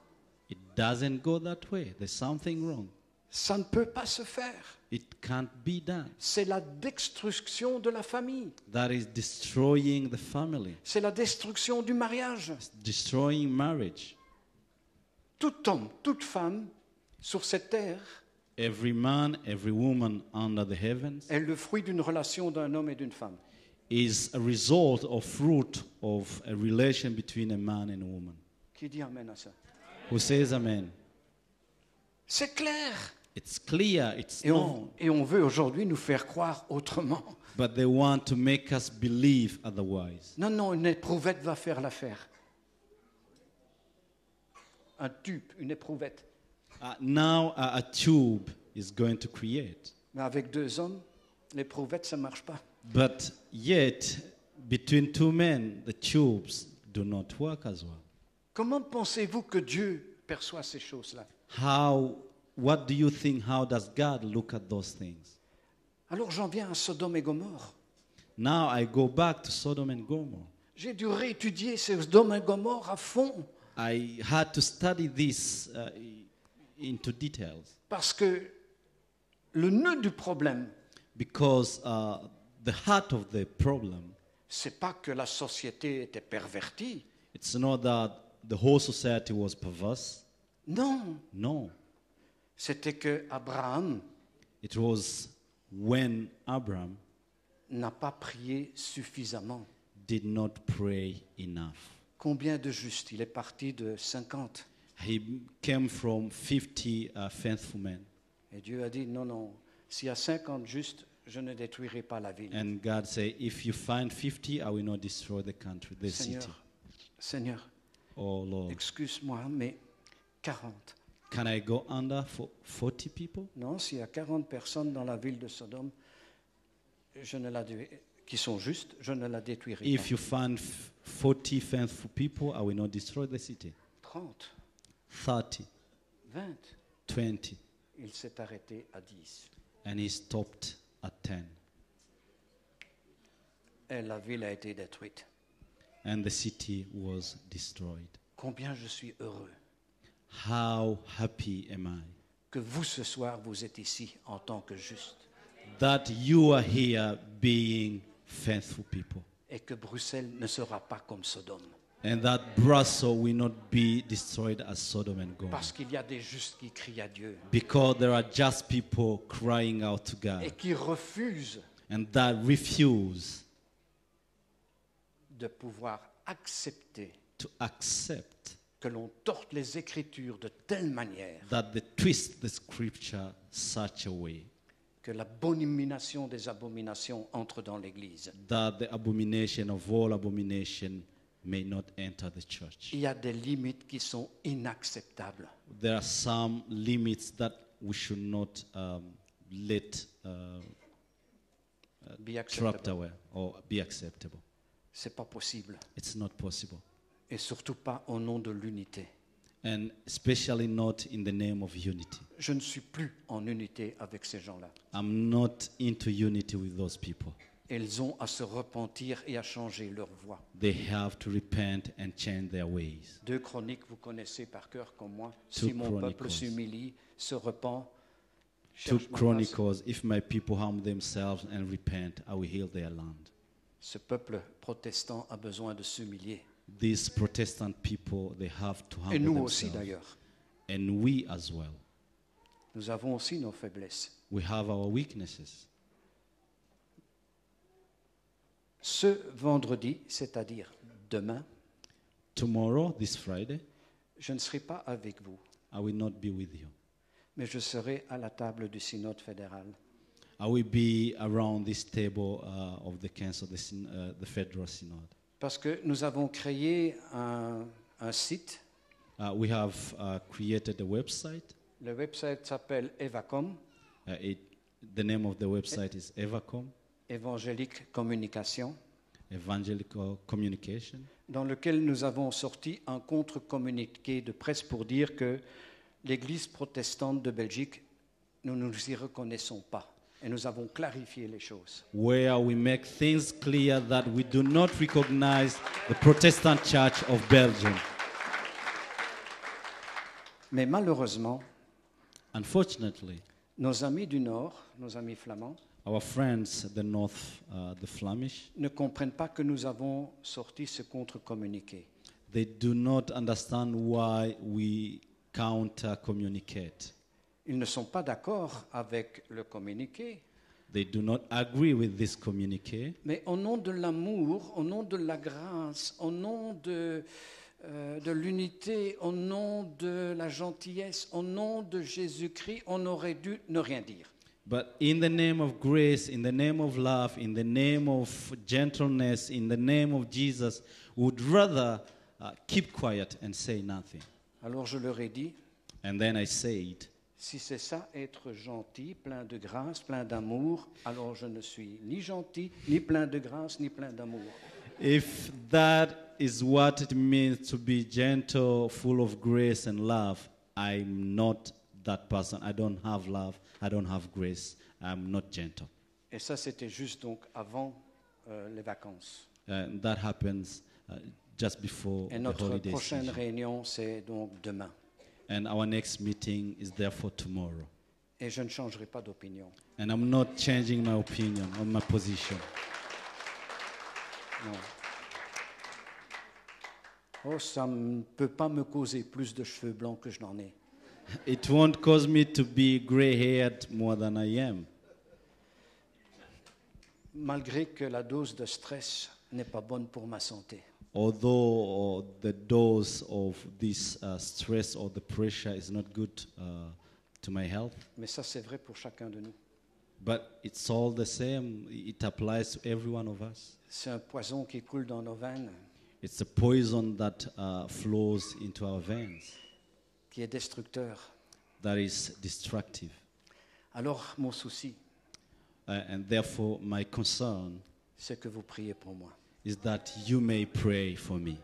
It doesn't go that way. There's something wrong. Ça ne peut pas se faire. It can't be done. C'est la destruction de la famille. That is destroying the family, C'est la destruction du mariage. destroying marriage. Tout homme, toute femme sur cette terre Every man, every woman under the heavens est le fruit d'une relation d'un homme et d'une femme. is a result or fruit of a relation between a man and a woman. Qui dit amen à ça? Who says amen? C'est clair. It's clear, it's Et known, on veut aujourd'hui nous faire croire autrement. but they want to make us believe otherwise. Non, non, une éprouvette va faire l'affaire. Un tube, une éprouvette. Now a tube is going to create. Mais avec deux hommes, l'éprouvette, ça ne marche pas. But yet, between two men, the tubes do not work as well. Comment pensez-vous que Dieu perçoit ces choses-là? What do you think? How does God look at those things? Alors j'en viens à Sodome et Gomorre. Now I go back to Sodom and Gomorrah. J'ai dû réétudier Sodome et Gomorre à fond I had to study this into details parce que le nœud du problème, because the heart of the problem, c'est pas que la société était pervertie. it's not that the whole society was perverse. Non, No, c'était que Abraham it was when Abraham n'a pas prié suffisamment. did not pray enough. Combien de justes? Il est parti de 50. He came from 50 faithful men. Et Dieu a dit, non, non, s'il y a 50 justes, je ne détruirai pas la ville. And God said, if you find 50, I will not destroy the country, the city. Seigneur, Oh Lord, excuse-moi, mais 40. can I go under for 40 people? Non, s'il y a 40 personnes dans la ville de Sodome qui sont justes, je ne la détruirai If pas. you find 40 faithful people, I will not destroy the city. 30, 30, 20. 20. Il s'est arrêté à 10. And he stopped at 10. Et la ville a été détruite. And the city was destroyed. Combien je suis heureux How happy am I que vous, ce soir, vous êtes ici en tant que juste. that you are here being faithful people. et que Bruxelles ne sera pas comme Sodome. And that Brussels will not be destroyed as Sodom and Gomorrah. Parce qu'il y a des justes qui crient à Dieu Because there are just people crying out to et God qui refusent and that refuse de pouvoir accepter to accept que l'on torte les Écritures de telle manière that they twist the scripture such a way que l'abomination des abominations entre dans l'Église. that the abomination of all abomination may not enter the church. Il y a des limites qui sont inacceptables. There are some limits that we should not let Be trapped acceptable. away or be acceptable. C'est pas possible. It's not possible. Et surtout pas au nom de l'unité. And especially not in the name of unity. Je ne suis plus en unité avec ces gens-là. I'm not into unity with those people. Ils ont à se repentir et à changer leur voie. They have to repent and change their ways. 2 Chroniques, vous connaissez par cœur comme moi. Two Si mon peuple Chronicles. s'humilie, se repent, 2 cherche ma face. Chronicles, if my people harm themselves and repent, I will heal their land. Ce peuple protestant a besoin de s'humilier. These Protestant people, they have to Et humble nous aussi themselves. d'ailleurs. And we as well. Nous avons aussi nos faiblesses. We have our weaknesses. Ce vendredi, c'est-à-dire demain, Tomorrow, this Friday, je ne serai pas avec vous, I will not be with you. mais je serai à la table du synode fédéral. I will be around this table of the council, the federal synod. Parce que nous avons créé un site. We have created a website. Le website s'appelle Evacom, The name of the website is Evacom, Évangélique Communication, Evangelical Communication, dans lequel nous avons sorti un contre-communiqué de presse pour dire que l'Église protestante de Belgique, nous ne nous y reconnaissons pas. Et nous avons clarifié les choses. where we make things clear that we do not recognize the Protestant Church of Belgium. Mais malheureusement, Unfortunately, nos amis du Nord, nos amis flamands, our friends, the North, the Flemish, ne comprennent pas que nous avons sorti ce contre-communiqué. they do not understand why we counter-communicate. Ils ne sont pas d'accord avec le communiqué, They do not agree with this communique, mais au nom de l'amour, au nom de la grâce, au nom de l'unité, au nom de la gentillesse, au nom de Jésus-Christ, on aurait dû ne rien dire. but in the name of grace, in the name of love, in the name of gentleness, in the name of Jesus, would rather keep quiet and say nothing. Alors je leur ai dit, And then I said, si c'est ça, être gentil, plein de grâce, plein d'amour, alors je ne suis ni gentil, ni plein de grâce, ni plein d'amour. if that is what it means to be gentle, full of grace and love, I'm not that person. I don't have love. I don't have grace. I'm not gentle. Et ça, c'était juste donc avant les vacances. That happens just before Et the notre holiday prochaine season. réunion, c'est donc demain. And our next meeting is therefore tomorrow. Et je ne changerai pas d'opinion. And I'm not changing my opinion on my position. Non. Oh, ça ne peut pas me causer plus de cheveux blancs que je n'en ai. It won't cause me to be gray-haired more than I am. Malgré que la dose de stress n'est pas bonne pour ma santé. Although the dose of this stress or the pressure is not good to my health, Mais ça, c'est vrai pour chacun de nous. but it's all the same. It applies to every one of us. C'est un poison qui coule dans nos veines, It's a poison that flows into our veins qui est destructeur. that is destructive. Alors, mon souci, And therefore, my concern c'est que vous priez pour moi. is that you may pray for me,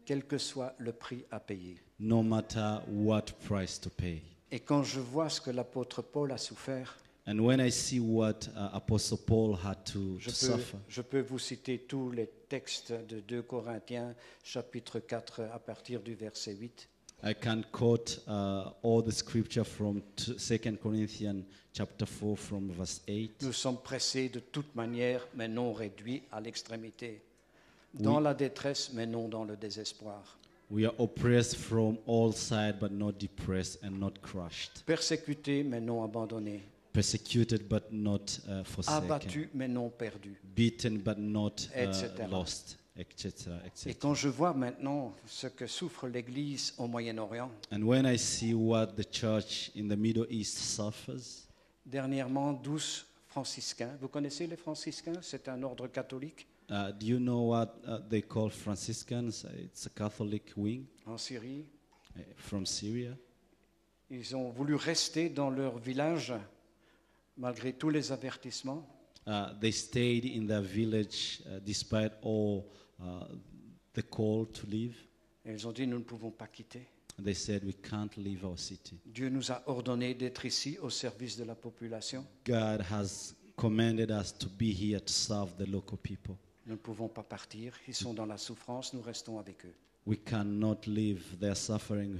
Quel que soit le prix à payer. no matter what price to pay. Et quand je vois ce que l'apôtre Paul a souffert, And when I see what Apostle Paul had to suffer, je peux vous citer tous les textes de 2 Corinthiens, chapitre 4, à partir du verset 8. I can quote all the scripture from 2 Corinthians chapter 4 from verse 8. Nous sommes pressés de toute manière, mais non réduits à l'extrémité. Dans la détresse, mais non dans le désespoir. We are oppressed from all sides, but not depressed and not crushed. Persécutés, mais non abandonnés. Persecuted, but not forsaken. Abattus, mais non perdus. Beaten, but not Etc. lost, etc., Et etc. quand je vois maintenant ce que souffre l'Église au Moyen-Orient, And when I see what the church in the Middle East suffers, dernièrement 12 franciscains, vous connaissez les franciscains? C'est un ordre catholique do you know what they call Franciscans? It's a Catholic wing en Syrie. from Syria. Ils ont voulu rester dans leur village malgré tous les avertissements. They stayed in their village despite all the call to leave. Et ils ont dit, nous ne pouvons pas quitter. And they said, we can't leave our city. Dieu nous a ordonné d'être ici au service de la population. God has commanded us to be here to serve the local people. Nous ne pouvons pas partir. Ils sont dans la souffrance, nous restons avec eux. We cannot leave their suffering.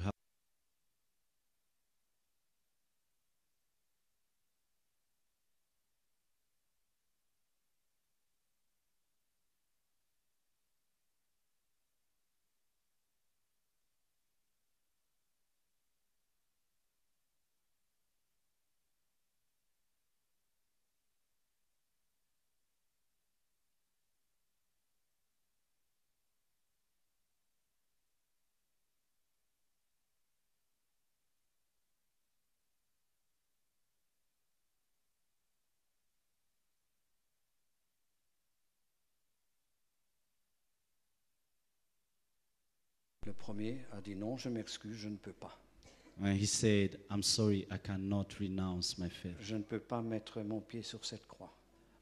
Le premier a dit non, je m'excuse, je ne peux pas. And he said, I'm sorry, I cannot renounce my faith. Je ne peux pas mettre mon pied sur cette croix.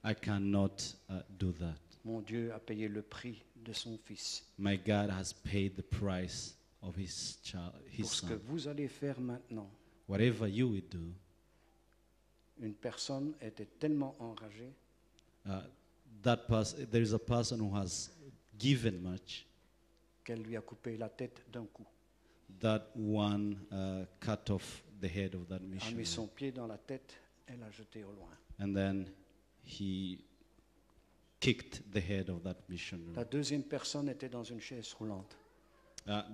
I cannot do that. Mon Dieu a payé le prix de son Fils. My God has paid the price of his child, his Pour ce que son. vous allez faire maintenant, Whatever you will do, une personne était tellement enragée there is a person who has given much qu'elle lui a coupé la tête d'un coup. that one cut off the head of that A mis missionary. son pied dans la tête et l'a jeté au loin. And then he kicked the head of that La missionary. deuxième personne était dans une chaise roulante.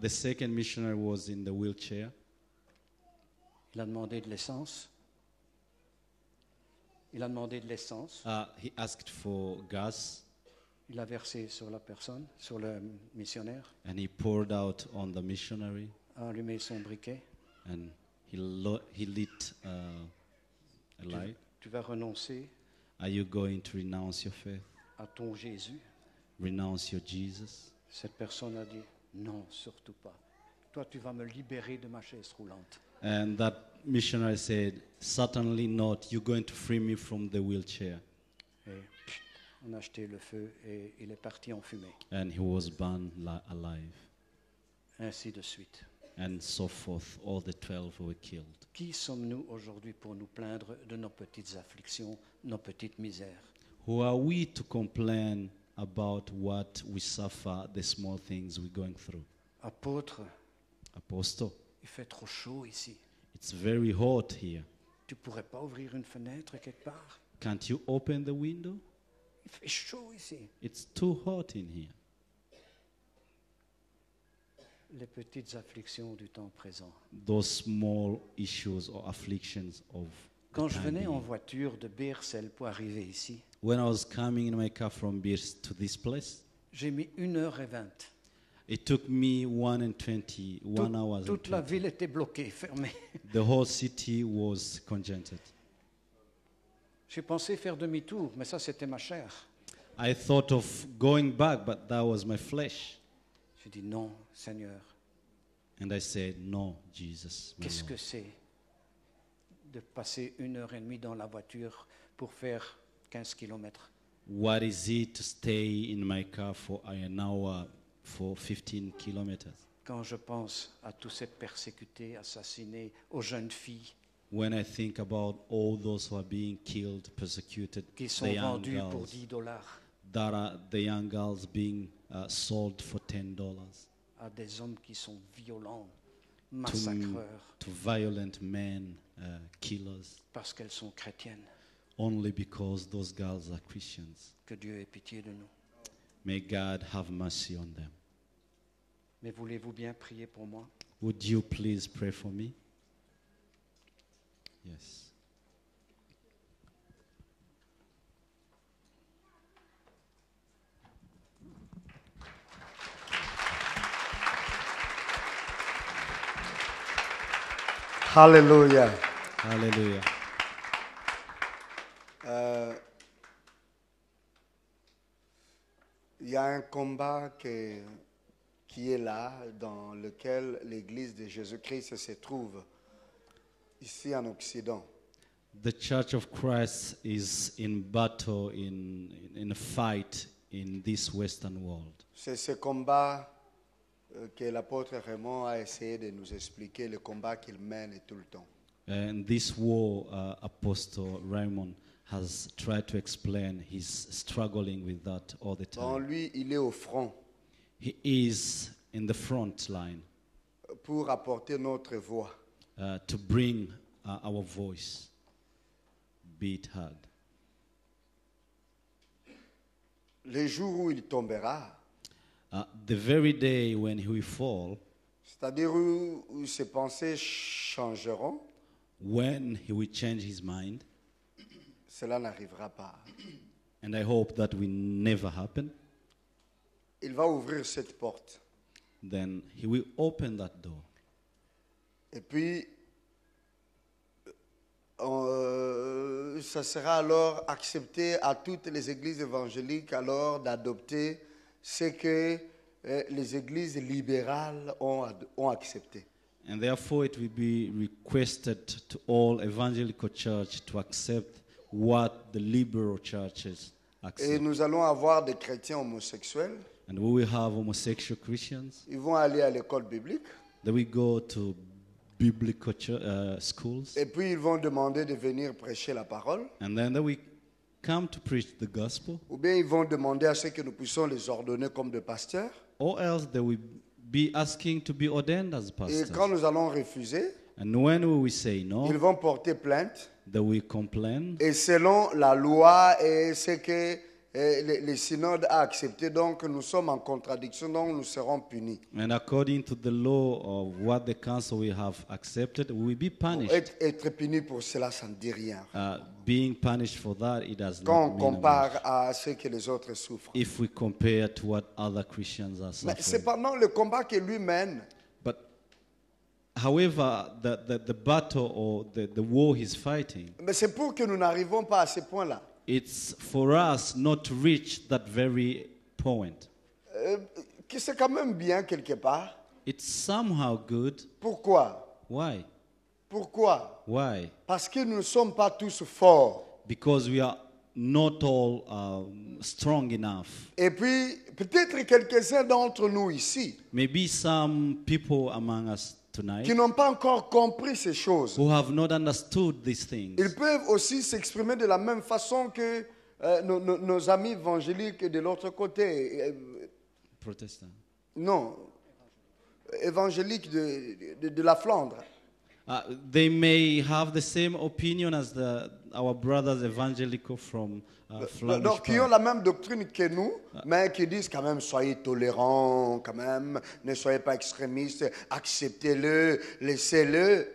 The second missionary was in the wheelchair. Il a demandé de l'essence. Il a demandé de l'essence. He asked for gas, Il a versé sur la personne, sur le missionnaire, and he poured out on the missionary, a allumé son briquet. and he lit a light. Tu vas renoncer Are you going to renounce your faith? à ton Jésus. Renounce your Jesus? Cette personne a dit non, surtout pas. Toi, tu vas me libérer de ma chaise roulante. And that missionary said, certainly not. You're going to free me from the wheelchair. Et on a jeté le feu et il est parti en fumée. And he was burned alive. Ainsi de suite. And so forth. All the 12 were killed. Qui sommes-nous aujourd'hui pour nous plaindre de nos petites afflictions, nos petites misères? Who are we to complain about what we suffer, the small things we're going through? Apôtre, Apostle, il fait trop chaud ici. it's very hot here. Tu pourrais pas ouvrir une fenêtre quelque part? Can't you open the window? Il fait chaud ici. It's too hot in here. Les petites afflictions du temps présent. Those small issues or afflictions of the Quand je time venais en being. voiture de Beersel pour arriver ici, When I was coming in my car from Birs to this place, j'ai mis 1h20. it took me 1 hour and Toute la 20. ville était bloquée, fermée. The whole city was congested. J'ai pensé faire demi-tour, mais ça c'était ma chair. I thought of going back, but that was my flesh. J'ai dit non, Seigneur, And I said, no, Jesus, my qu'est-ce Lord. que c'est de passer 1h30 dans la voiture pour faire 15 kilomètres? What is it to stay in my car for an hour for 15 kilometers? Quand je pense à tous ces persécutés, assassinés, aux jeunes filles When I think about all those who are being killed, persecuted, qui the sont young vendus pour girls, $10 that are the young girls being sold for $10 à des hommes qui sont violents, massacreurs, to violent men, killers, parce qu'elles sont chrétiennes. only because those girls are Christians. Que Dieu ait pitié de nous. May God have mercy on them. Mais voulez-vous bien prier pour moi? Would you please pray for me? Yes. Hallelujah. Hallelujah. Il y a un combat qui est là, dans lequel l'Église de Jésus-Christ se trouve, ici en Occident. The Church of Christ is in battle, in a fight in this Western world. C'est ce combat que l'apôtre Raymond a essayé de nous expliquer, le combat qu'il mène tout le temps. And this war, Apostle Raymond has tried to explain. He's struggling with that all the Bon, time. lui, il est au front He is in the front line pour apporter notre voix. to bring our voice, be it heard. Le jour où il tombera, The very day when he will fall, c'est-à-dire où ses pensées changeront, when he will change his mind, cela n'arrivera pas. and I hope that will never happen, Il va ouvrir cette porte. then he will open that door. Et puis, ça sera alors accepté à toutes les églises évangéliques alors d'adopter ce que les églises libérales ont accepté. And therefore it will be requested to all evangelical church to accept what the liberal churches Et accept. nous allons avoir des chrétiens homosexuels. And we will have homosexual Christians. Ils vont aller à l'école biblique. They will go to biblical schools. Et puis, ils vont demander de venir prêcher la parole. And then they will come to preach the gospel. Ou bien, ils vont demander à ce que nous puissions les ordonner comme des pasteurs. Or else they will be asking to be ordained as Et pastors. quand nous allons refuser, And when we will say ils no, vont porter plainte. they will complain. Et selon la loi et ce que les synodes ont accepté, donc nous sommes en contradiction, donc nous serons punis. And according to the law of what the council will have accepted, we will be punished. Être puni pour cela, ça ne dit rien. Being punished for that, it does Quand not on mean much. compare à ce que les autres souffrent. If we compare to what other Christians are Mais suffering. cependant, le combat que lui mène, But however, the battle or the war he's fighting, mais c'est pour que nous n'arrivons pas à ce point-là. it's for us not to reach that very point. Que c'est quand même bien quelque part. It's somehow good. Pourquoi? Why? Pourquoi? Why? Parce que nous ne sommes pas tous forts. Because we are not all strong enough. Et puis, peut-être quelques-uns d'entre nous ici, Maybe some people among us tonight qui n'ont pas encore compris ces choses, who have not understood these things, ils peuvent aussi s'exprimer de la même façon que nos amis évangéliques de l'autre côté. Protestant. Non, évangéliques de la Flandre. They may have the same opinion as our brothers evangelical from Flemish Donc, qui ont la même doctrine que nous, mais qui disent quand même, soyez tolérants, quand même, ne soyez pas extrémistes, acceptez-le, laissez-le.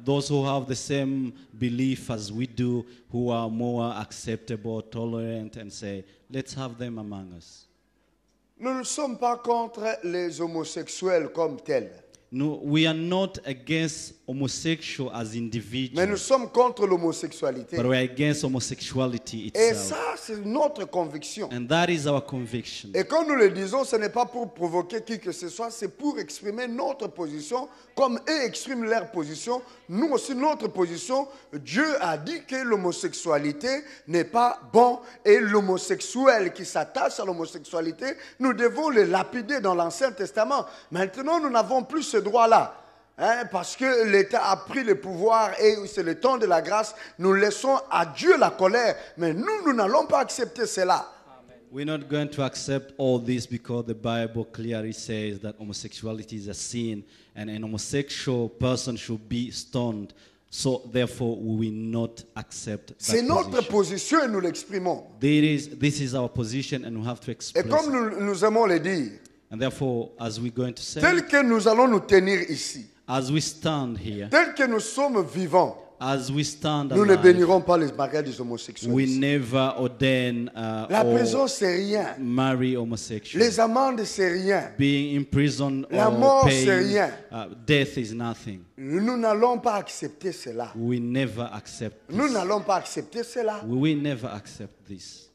Those who have the same belief as we do, who are more acceptable, tolerant, and say, let's have them among us. Nous ne sommes pas contre les homosexuels comme tels, No, we are not against homosexual as mais nous individuals, sommes contre l'homosexualité. but we are against homosexuality Et itself. ça, c'est notre conviction. And that is our conviction. Et quand nous le disons, ce n'est pas pour provoquer qui que ce soit, c'est pour exprimer notre position. Comme eux expriment leur position, nous aussi notre position. Dieu a dit que l'homosexualité n'est pas bon. Et l'homosexuel qui s'attache à l'homosexualité, nous devons le lapider dans l'Ancien Testament. Maintenant, nous n'avons plus ce droit-là. Parce que l'État a pris le pouvoir et c'est le temps de la grâce. Nous laissons à Dieu la colère. Mais nous n'allons pas accepter cela. We're not going to accept all this because the Bible clearly says that homosexuality is a sin and an homosexual person should be stoned. So therefore, we will not accept C'est that notre position. position et nous l'exprimons. This is our position, and we have to Et express comme it. nous aimons le dire, And therefore, as we're going to say, tel que nous allons nous tenir ici, as we stand here, tel que nous sommes vivants, as we stand nous ne alive, bénirons pas les mariages des homosexuels. we ici. never ordain La prison, or c'est rien. marry homosexuals. Les amendes, c'est rien. Being in prison La or mort, c'est paying, rien. death is nothing. Nous n'allons pas accepter cela. We never accept Nous this. n'allons pas accepter cela. We will never accept this.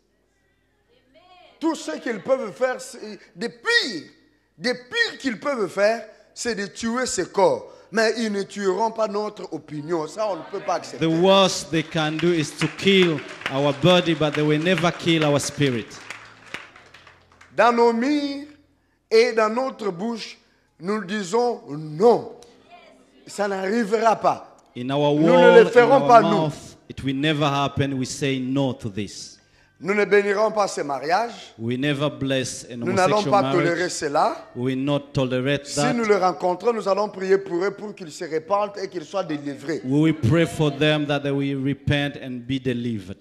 Tout ce qu'ils peuvent faire, des pires qu'ils peuvent faire, c'est de tuer ce corps. Mais ils ne tueront pas notre opinion. Ça, on ne peut pas accepter. The worst they can do is to kill our body, but they will never kill our spirit. Dans nos murs et dans notre bouche, nous disons non. Ça n'arrivera pas. In our Nous ne world, le in ferons our pas, nous. mouth, it will never happen. We say no to this. Nous ne bénirons pas ces mariages. We never bless an Nous n'allons homosexual pas tolérer marriage. cela. We will not tolerate Si nous that. le rencontrons, nous allons prier pour eux pour qu'ils se répandent et qu'ils soient délivrés. We will pray for them that they will repent and be delivered.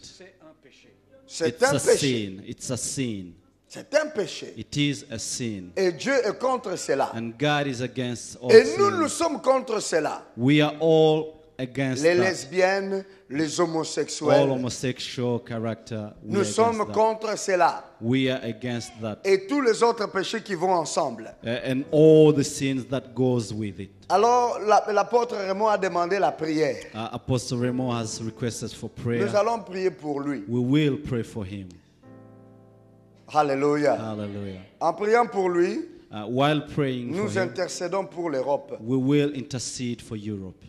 C'est It's un a péché. sin. It's a sin. C'est un péché. It is a sin. Et Dieu est contre cela. And God is against all Et nous, nous sin. sommes contre cela. We are all against Les that. lesbiennes, les All homosexuels. homosexual character. We Nous are sommes against that. contre cela. We are against that. Et tous les autres péchés qui vont ensemble. And all the sins that goes with it. Alors, l'apôtre Raymond a demandé la prière. Apostle Raymond has requested for prayer. Nous allons prier pour lui. We will pray for him. Alléluia. Hallelujah. En priant pour lui, While praying for nous him, intercédons pour l'Europe. we will intercede for Europe.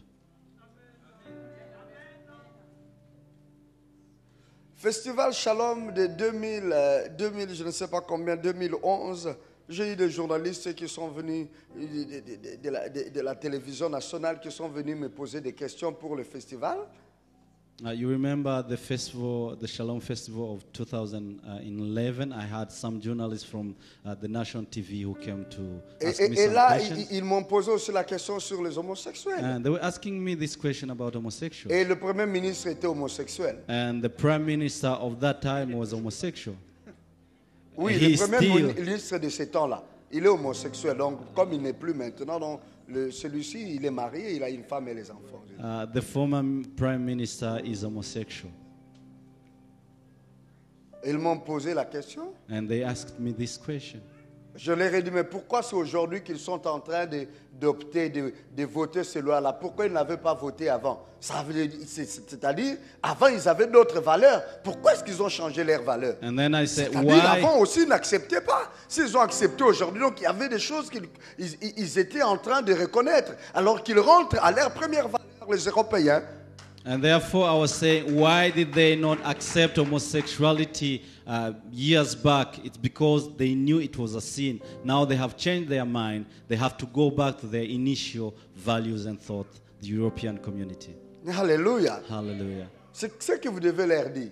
Festival Shalom de 2000, je ne sais pas combien, 2011. J'ai eu des journalistes qui sont venus de la télévision nationale qui sont venus me poser des questions pour le festival. You remember the festival, the Shalom Festival of 2011? I had some journalists from the national TV who came to ask me Et some là, questions. ils m'ont posé aussi la question sur les homosexuels. And they were asking me this question about homosexuals. Et le Premier ministre était homosexuel. And the prime minister of that time was homosexual. Oui, He's le Premier still- ministre de ce temps-là, il est homosexuel. Donc, comme il n'est plus maintenant, donc, celui-ci, il est marié, il a une femme et les enfants. The former prime minister is homosexual. Ils m'ont posé la question. And they asked me this question. Je leur ai dit, mais pourquoi c'est aujourd'hui qu'ils sont en train d'opter, de voter ces lois-là? Pourquoi ils n'avaient pas voté avant? C'est-à-dire, avant, ils avaient d'autres valeurs. Pourquoi est-ce qu'ils ont changé leurs valeurs? And then I said, C'est-à-dire, why? avant aussi, ils n'acceptaient pas. S'ils ont accepté aujourd'hui, donc il y avait des choses qu'ils étaient en train de reconnaître, alors qu'ils rentrent à leur première valeur, les Européens. And therefore, I was saying, why did they not accept homosexuality years back? It's because they knew it was a sin. Now they have changed their mind. They have to go back to their initial values and thoughts, the European community. Alléluia. Hallelujah. C'est ce que vous devez leur dire.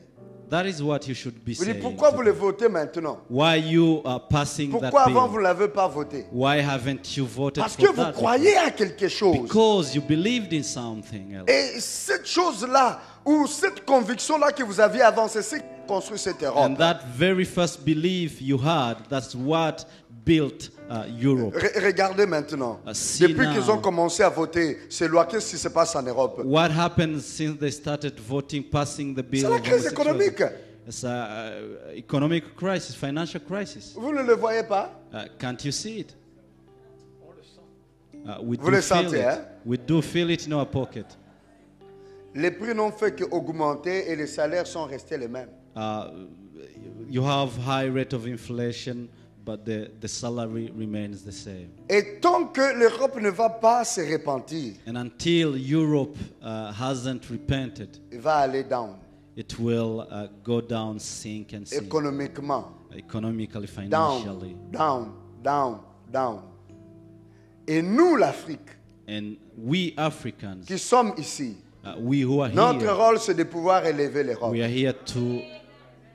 That is what you should be Vous dites, saying. pourquoi to vous le them. votez maintenant? Why you are passing Pourquoi that avant bill? vous ne l'avez pas voté? Why haven't you voted Parce for que vous that? croyez à quelque chose. Because you believed in something else. Et cette chose-là, ou cette conviction-là que vous aviez avant, c'est ce qui construit cette Europe. And that very first belief you had, that's what built Europe. Regardez maintenant. See Depuis now. qu'ils ont commencé à voter ces lois, qu'est-ce qui se passe en Europe? What happened since they started voting, passing the bill? C'est la of crise homosexuality? économique. It's an economic crisis, financial crisis. Vous ne le voyez pas? Can't you see it? We Vous do le feel sentez, it. hein? We do feel it in our pocket. Les prix n'ont fait qu'augmenter et les salaires sont restés les mêmes. You have high rate of inflation, but the salary remains the same. Et tant que l'Europe ne va pas se repentir, And until Europe hasn't repented, il va aller down. it will go down, sink and sink. Économiquement. Economically, financially. Down. Et nous, l'Afrique, And we Africans, qui sommes ici, we who are notre here, rôle, c'est de pouvoir élever l'Europe. we are here to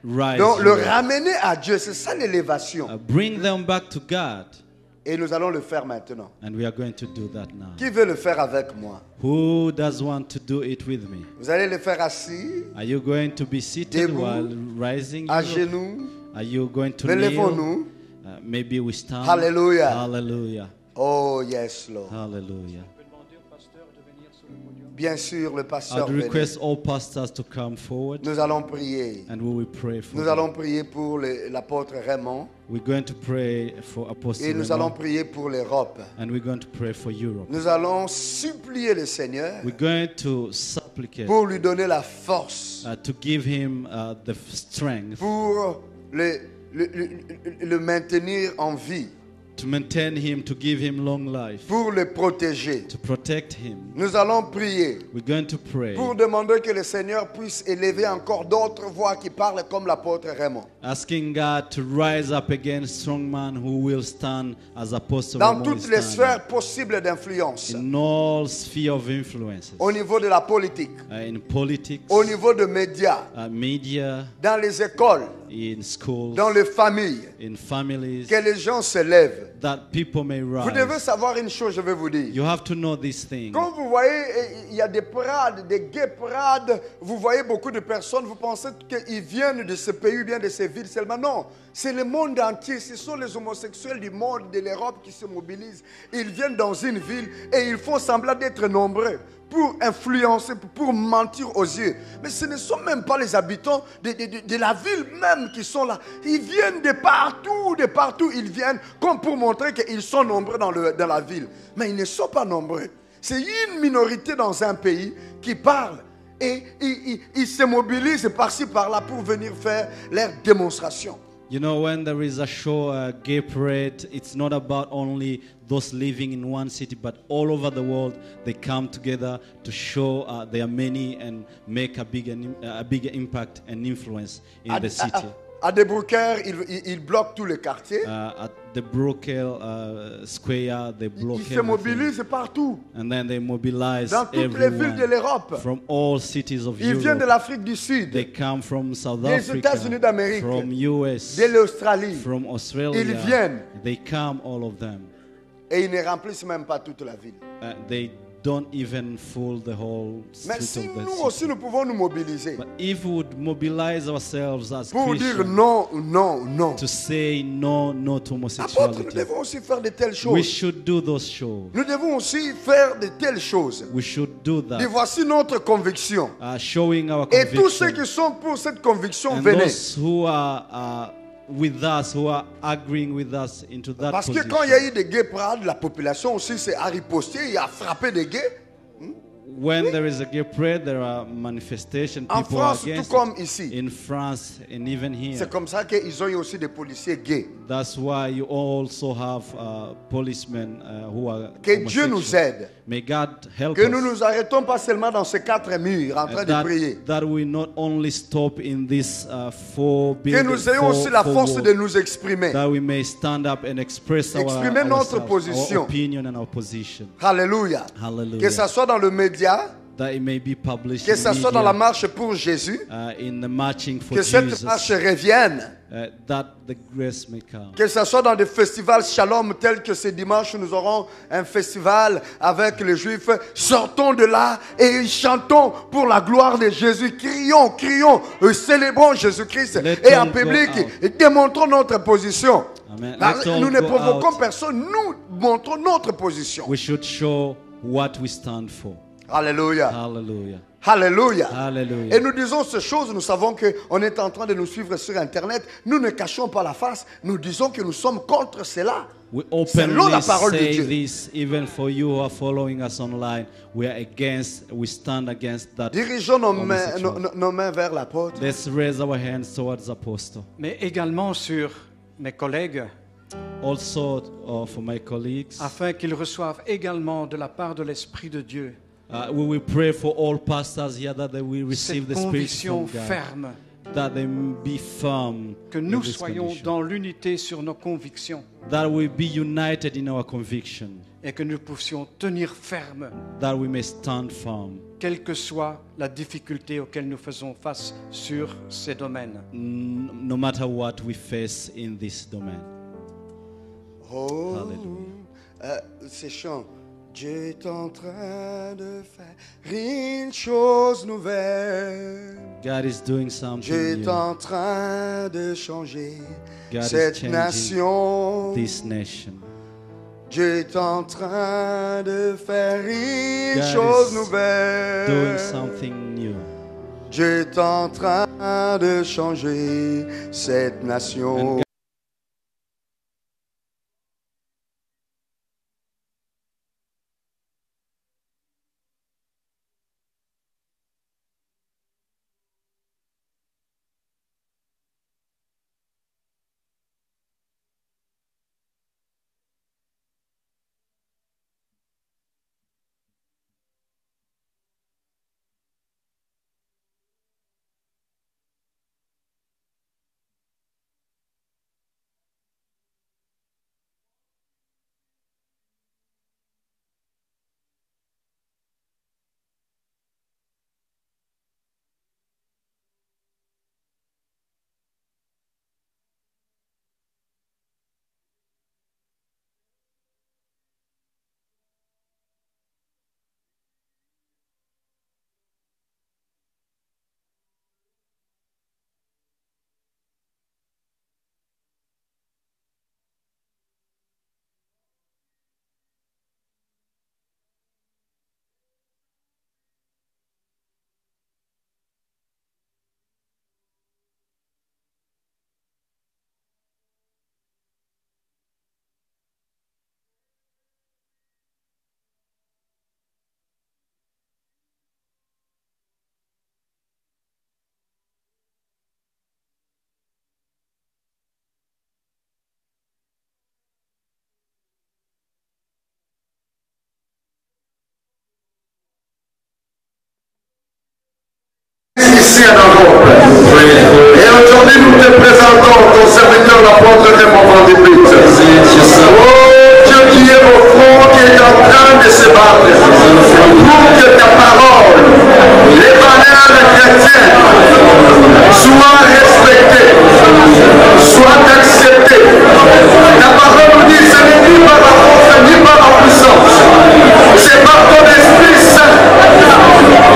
rise Donc, le Europe. ramener à Dieu, c'est ça l'élévation. Bring them back to God. Et nous allons le faire maintenant. And we are going to do that now. Qui veut le faire avec moi? Who does want to do it with me? Vous allez le faire assis, Are you going to be seated Debout, while rising? à you? genoux. Are you going to Relevons-nous. kneel? Maybe we stand. Hallelujah. Hallelujah. Oh, yes, Lord. Hallelujah. Bien sûr, le pasteur I'd venait. request all pastors to come forward Nous allons prier. and we will pray for Nous them. allons prier pour l'apôtre Raymond. We're going to pray for Et Apostle nous allons Raymond, prier pour l'Europe. and we're going to pray for Europe. Nous allons supplier le Seigneur We're going to supplicate pour lui donner la force, to give him the strength pour le maintenir en vie, to maintain him, to give him long life, pour le protéger. to protect him. Nous allons prier We're going to pray, pour demander que le Seigneur puisse élever encore d'autres voix qui parlent comme l'apôtre Raymond. asking God to rise up against strong man who will stand as Apostle Dans Raymond toutes is les standing. sphères possibles d'influence. In all sphere of influences, Au niveau de la politique, in politics, au niveau de médias, media, dans les écoles, in schools, dans les familles, in families, que les gens se lèvent. that people may Vous devez rise. savoir une chose, je vais vous dire. You have to know this thing. Quand vous voyez, il y a des parades, des gays parades, vous voyez beaucoup de personnes, vous pensez qu'ils viennent de ce pays ou bien de ces villes seulement. Non, c'est le monde entier. Ce sont les homosexuels du monde, de l'Europe qui se mobilisent. Ils viennent dans une ville et ils font semblant d'être nombreux pour influencer, pour mentir aux yeux. Mais ce ne sont même pas les habitants de la ville même qui sont là. Ils viennent de partout ils viennent comme pour montrer qu'ils sont nombreux dans la ville. Mais ils ne sont pas nombreux. C'est une minorité dans un pays qui parle et ils se mobilisent par-ci par-là pour venir faire leurs démonstrations. You know, when there is a show, a gay parade, it's not about only those living in one city, but all over the world, they come together to show they are many and make a bigger impact and influence in the city. À De Broecker, ils bloquent tout le quartier. At the Broecker Square, they block Ils se mobilisent partout. and then they mobilize Dans toutes les villes de everyone l'Europe. from all cities of Ils viennent de Europe. l'Afrique du Sud, They come from South des Africa, États-Unis d'Amérique, from US, de l'Australie. from Australia. Ils viennent. They come, all of them. Et ils ne remplissent même pas toute la ville. They don't even fool the whole Mais street si of the nous city. aussi nous pouvons nous mobiliser But if we would mobilize ourselves as pour dire Christians non, non, non. to say no to Apôtres, nous homosexuality, devons aussi faire de telles we choses. should do those shows. Nous devons aussi faire de telles choses. We should do Et that. voici notre conviction. Showing our Et tous ceux conviction. qui sont pour cette conviction, And venez. those who are with us, who are agreeing with us into that Parce que position. quand il y a eu des gays parades, la population aussi s'est riposté, il a frappé des gays. When there is a gay parade, there are manifestations. En People are France, tout against comme it. ici. In France and even here. C'est comme ça qu'ils ont eu aussi des policiers gays. That's why you also have policemen who are Que Dieu nous homosexual. aide. May God help Que nous us. ne nous arrêtons pas seulement dans ces 4 murs en train de prier. That we not only stop in this four Que buildings, nous ayons aussi la force de nous exprimer. that we may stand up and express Exprimer notre ourselves, position. our opinion and our position. Alléluia. Hallelujah. Que ça soit dans le média, That it may be published que in ça soit dans media, la marche pour Jésus, in the marching for que cette Jesus, marche revienne. that the grace may come. Que ce soit dans des festivals shalom tels que ce dimanche, nous aurons un festival avec les Juifs. Sortons de là et chantons pour la gloire de Jésus. Crions, crions, célébrons Jésus-Christ. Let Et all en go public, out. et démontrons notre position. Amen. Parce Let que all nous ne go provoquons out. personne, nous montrons notre position. We should show what we stand for. Alléluia. Hallelujah. Alléluia. Hallelujah. Et nous disons ces choses, nous savons qu'on est en train de nous suivre sur Internet. Nous ne cachons pas la face, nous disons que nous sommes contre cela. We Selon la openly parole de say Dieu. this, even for you who are following us online. We are against, we stand against that. Dirigeons nos mains, homosexuality. nos mains vers l'apôtre. Let's raise our hands towards Apostle. Mais également sur mes collègues, Also for my colleagues, afin qu'ils reçoivent également de la part de l'Esprit de Dieu we will pray for all pastors here that they will receive cette the Spirit conviction from God, ferme, that they be firm, que in nous this soyons condition. dans l'unité sur nos convictions That we be united in our conviction, et que nous puissions tenir ferme, that we may stand firm, quelle que soit la difficulté auquel nous faisons face sur ces domaines. no matter what we face in this domain. Oh, Hallelujah. ces chants. Dieu est en train de faire une chose nouvelle. God is doing something Dieu est new. en train de changer God is cette changing nation. this nation. Dieu est en train de faire une God chose is nouvelle. doing something new. Dieu est en train de changer cette nation. And ici en Europe. Et aujourd'hui, nous te présentons ton serviteur, l'apôtre Raymond Van de Pitt. Oh Dieu qui est au front, qui est en train de se battre pour que ta parole, les valeurs chrétiennes, soient respectées, soient acceptées. Ta parole nous dit, ce n'est ni par la force, ni par la puissance. C'est par ton Esprit Saint.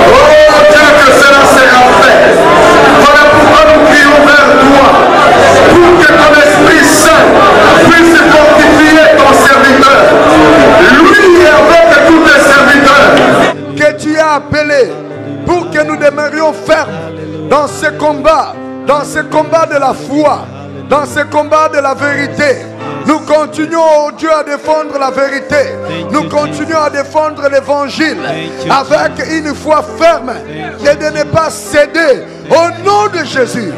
Oh Dieu, que cela sera fait. Voilà pourquoi nous crions vers toi, pour que ton Esprit Saint puisse fortifier ton serviteur, lui et avec tous tes serviteurs. Que tu as appelé pour que nous demeurions fermes dans ce combat de la foi, dans ce combat de la vérité. Nous continuons, oh Dieu, à défendre la vérité. Nous continuons à défendre l'évangile avec une foi ferme et de ne pas céder au nom de Jésus.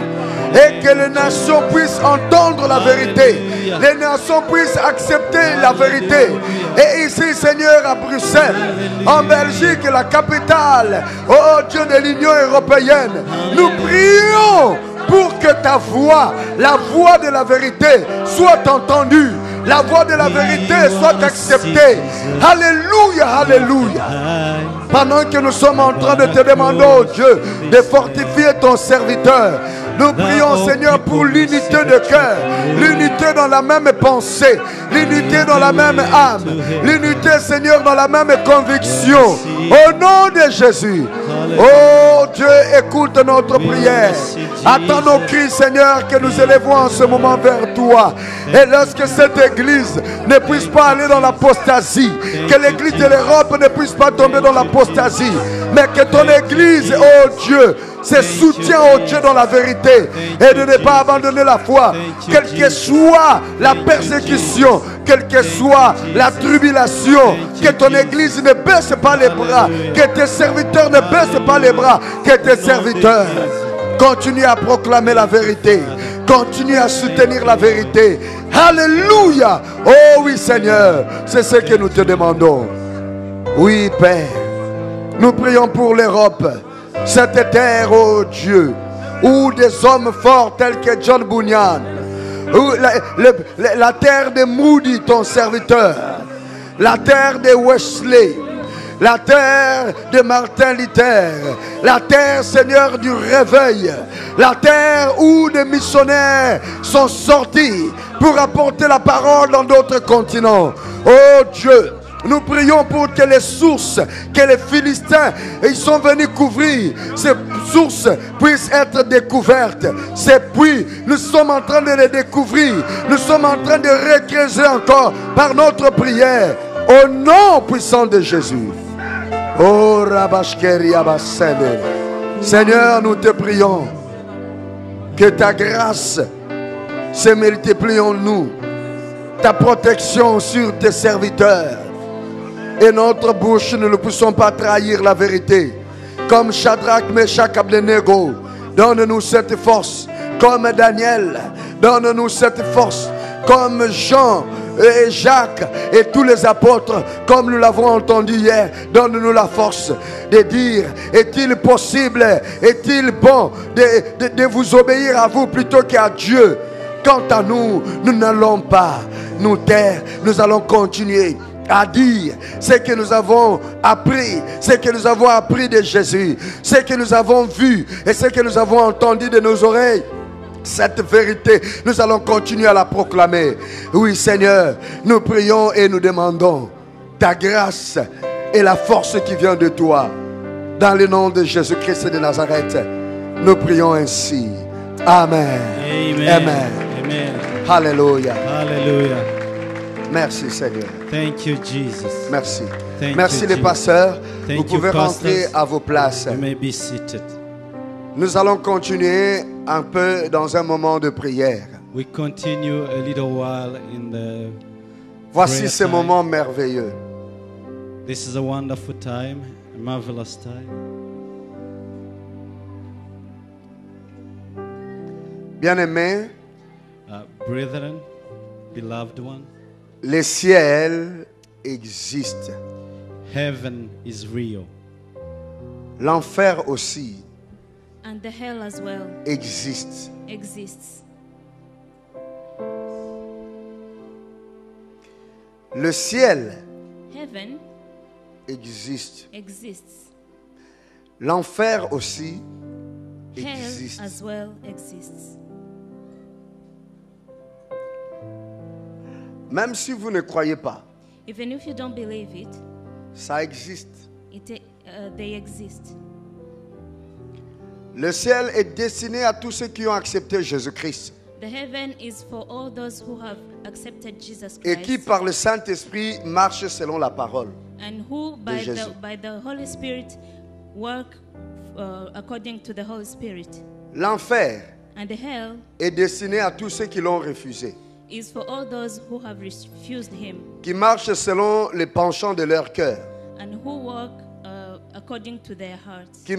Et que les nations puissent entendre la vérité. Les nations puissent accepter la vérité. Et ici, Seigneur, à Bruxelles, en Belgique, la capitale, oh Dieu de l'Union européenne, nous prions pour que ta voix, la voix de la vérité, soit entendue. La voix de la vérité soit acceptée. Alléluia, alléluia. Pendant que nous sommes en train de te demander, oh Dieu, de fortifier ton serviteur, nous prions, Seigneur, pour l'unité de cœur, l'unité dans la même pensée, l'unité dans la même âme, l'unité, Seigneur, dans la même conviction. Au nom de Jésus. Oh Dieu, écoute notre prière. Attends nos cris, Seigneur, que nous élevons en ce moment vers toi. Et lorsque cette église ne puisse pas aller dans l'apostasie, que l'église de l'Europe ne puisse pas tomber dans l'apostasie, mais que ton église, oh Dieu, se soutient, oh Dieu, dans la vérité et de ne pas abandonner la foi, quelle que soit la persécution, quelle que soit la tribulation, que ton église ne baisse pas les bras, que tes serviteurs ne baissent pas les bras, que tes serviteurs continuent à proclamer la vérité, continuent à soutenir la vérité. Alléluia. Oh oui Seigneur, c'est ce que nous te demandons. Oui Père, nous prions pour l'Europe, cette terre, oh Dieu, où des hommes forts tels que John Bunyan, où la terre de Moody, ton serviteur, la terre de Wesley, la terre de Martin Luther, la terre, Seigneur, du réveil, la terre où des missionnaires sont sortis pour apporter la parole dans d'autres continents. Oh Dieu, nous prions pour que les sources que les Philistins ils sont venus couvrir, ces sources puissent être découvertes. Ces puits, nous sommes en train de les découvrir. Nous sommes en train de recreuser encore par notre prière. Au nom puissant de Jésus. Oh Rabashkeri Abasende. Seigneur, nous te prions que ta grâce se multiplie en nous. Ta protection sur tes serviteurs. Et notre bouche, nous ne puissions pas trahir la vérité. Comme Shadrach, Meshach, Abednego, donne-nous cette force. Comme Daniel, donne-nous cette force. Comme Jean et Jacques et tous les apôtres, comme nous l'avons entendu hier, donne-nous la force de dire, est-il possible, est-il bon de vous obéir à vous plutôt qu'à Dieu? Quant à nous, nous n'allons pas nous taire, nous allons continuer à dire ce que nous avons appris, ce que nous avons appris de Jésus, ce que nous avons vu et ce que nous avons entendu de nos oreilles. Cette vérité, nous allons continuer à la proclamer. Oui, Seigneur, nous prions et nous demandons ta grâce et la force qui vient de toi. Dans le nom de Jésus-Christ de Nazareth, nous prions ainsi. Amen. Amen. Amen. Amen. Alléluia. Hallelujah. Merci, Seigneur. Thank you, Jesus. Merci. Thank Merci you, les Jesus. pasteurs. Thank Vous you, pouvez rentrer pastors. à vos places. You may be seated. Nous allons continuer un peu dans un moment de prière. We continue a little while in the Voici prayer ce time. moment merveilleux. This is a wonderful time, a marvelous time. Bien-aimés, Brethren, beloved one, le ciel existe. heaven is real. L'enfer aussi And the hell as well existe. exists. Le ciel Heaven existe. exists. L'enfer aussi Hell existe. as well exists. Même si vous ne croyez pas, Even if you don't believe it, ça existe. they exist. Le ciel est destiné à tous ceux qui ont accepté Jésus-Christ The heaven is for all those who have accepted Jesus et qui, Christ par le Saint-Esprit, marchent selon la parole. and who Jésus. by the Holy Spirit work according to the Holy Spirit. L'enfer And the hell est destiné à tous ceux qui l'ont refusé, is for all those who have refused him qui marchent selon les penchants de leur cœur, and who walk according to their hearts, qui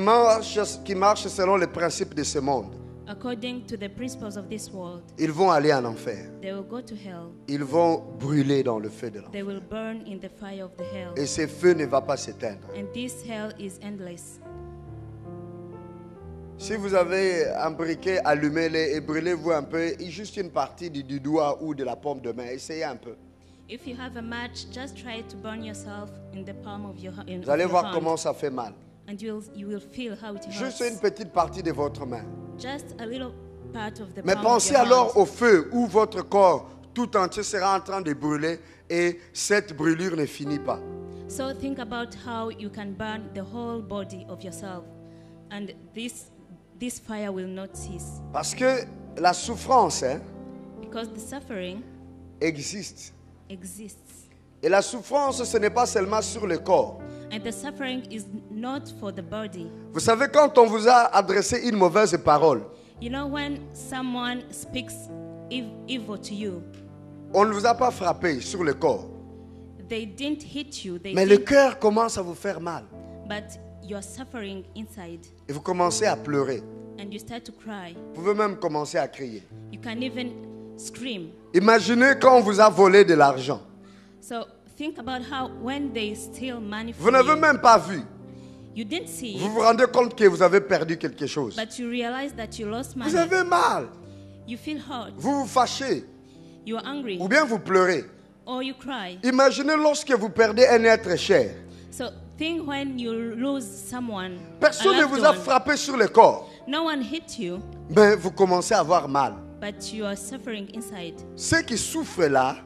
marchent selon les principes de ce monde. according to the principles of this world. Ils vont aller en enfer. They will go to hell. Ils vont brûler dans le feu de l'enfer. They will burn in the fire of the hell. Et ce feu ne va pas s'éteindre. And this hell is endless. Si vous avez un briquet, allumez-le et brûlez-vous un peu, juste une partie du doigt ou de la paume de main. Essayez un peu. If you have a match, just try to burn yourself in the palm of your hand. Vous allez voir comment ça fait mal. And you will feel how it hurts. Juste une petite partie de votre main. Just a little part of the Mais palm of pensez your alors hand. au feu où votre corps tout entier sera en train de brûler et cette brûlure ne finit pas. So think about how you can burn the whole body of yourself, and this fire will not cease, Parce que la souffrance because the suffering existe. exists. Et la souffrance, ce n'est pas seulement sur le corps. And the suffering is not for the body. Vous savez, quand on vous a adressé une mauvaise parole, You know, when someone speaks evil to you, on ne vous a pas frappé sur le corps. they didn't hit you, Mais le cœur commence à vous faire mal. but you're suffering inside, Et vous commencez à pleurer. and you start to cry. Vous pouvez même commencer à crier. You can even scream. Imaginez quand on vous a volé de l'argent. So think about how when they steal money Vous from n'avez you, même pas vu. you didn't see Vous it, vous rendez compte que vous avez perdu quelque chose. but you realize that you lost money. Vous avez mal. You feel hurt. Vous vous fâchez. You are angry, Ou bien vous pleurez. or you cry. Imaginez lorsque vous perdez un être cher. So Think when you lose someone, Personne a ne loved vous a one, frappé sur le corps, no one hit you, mais vous commencez à avoir mal. but you are suffering inside. Ceux qui souffrent là,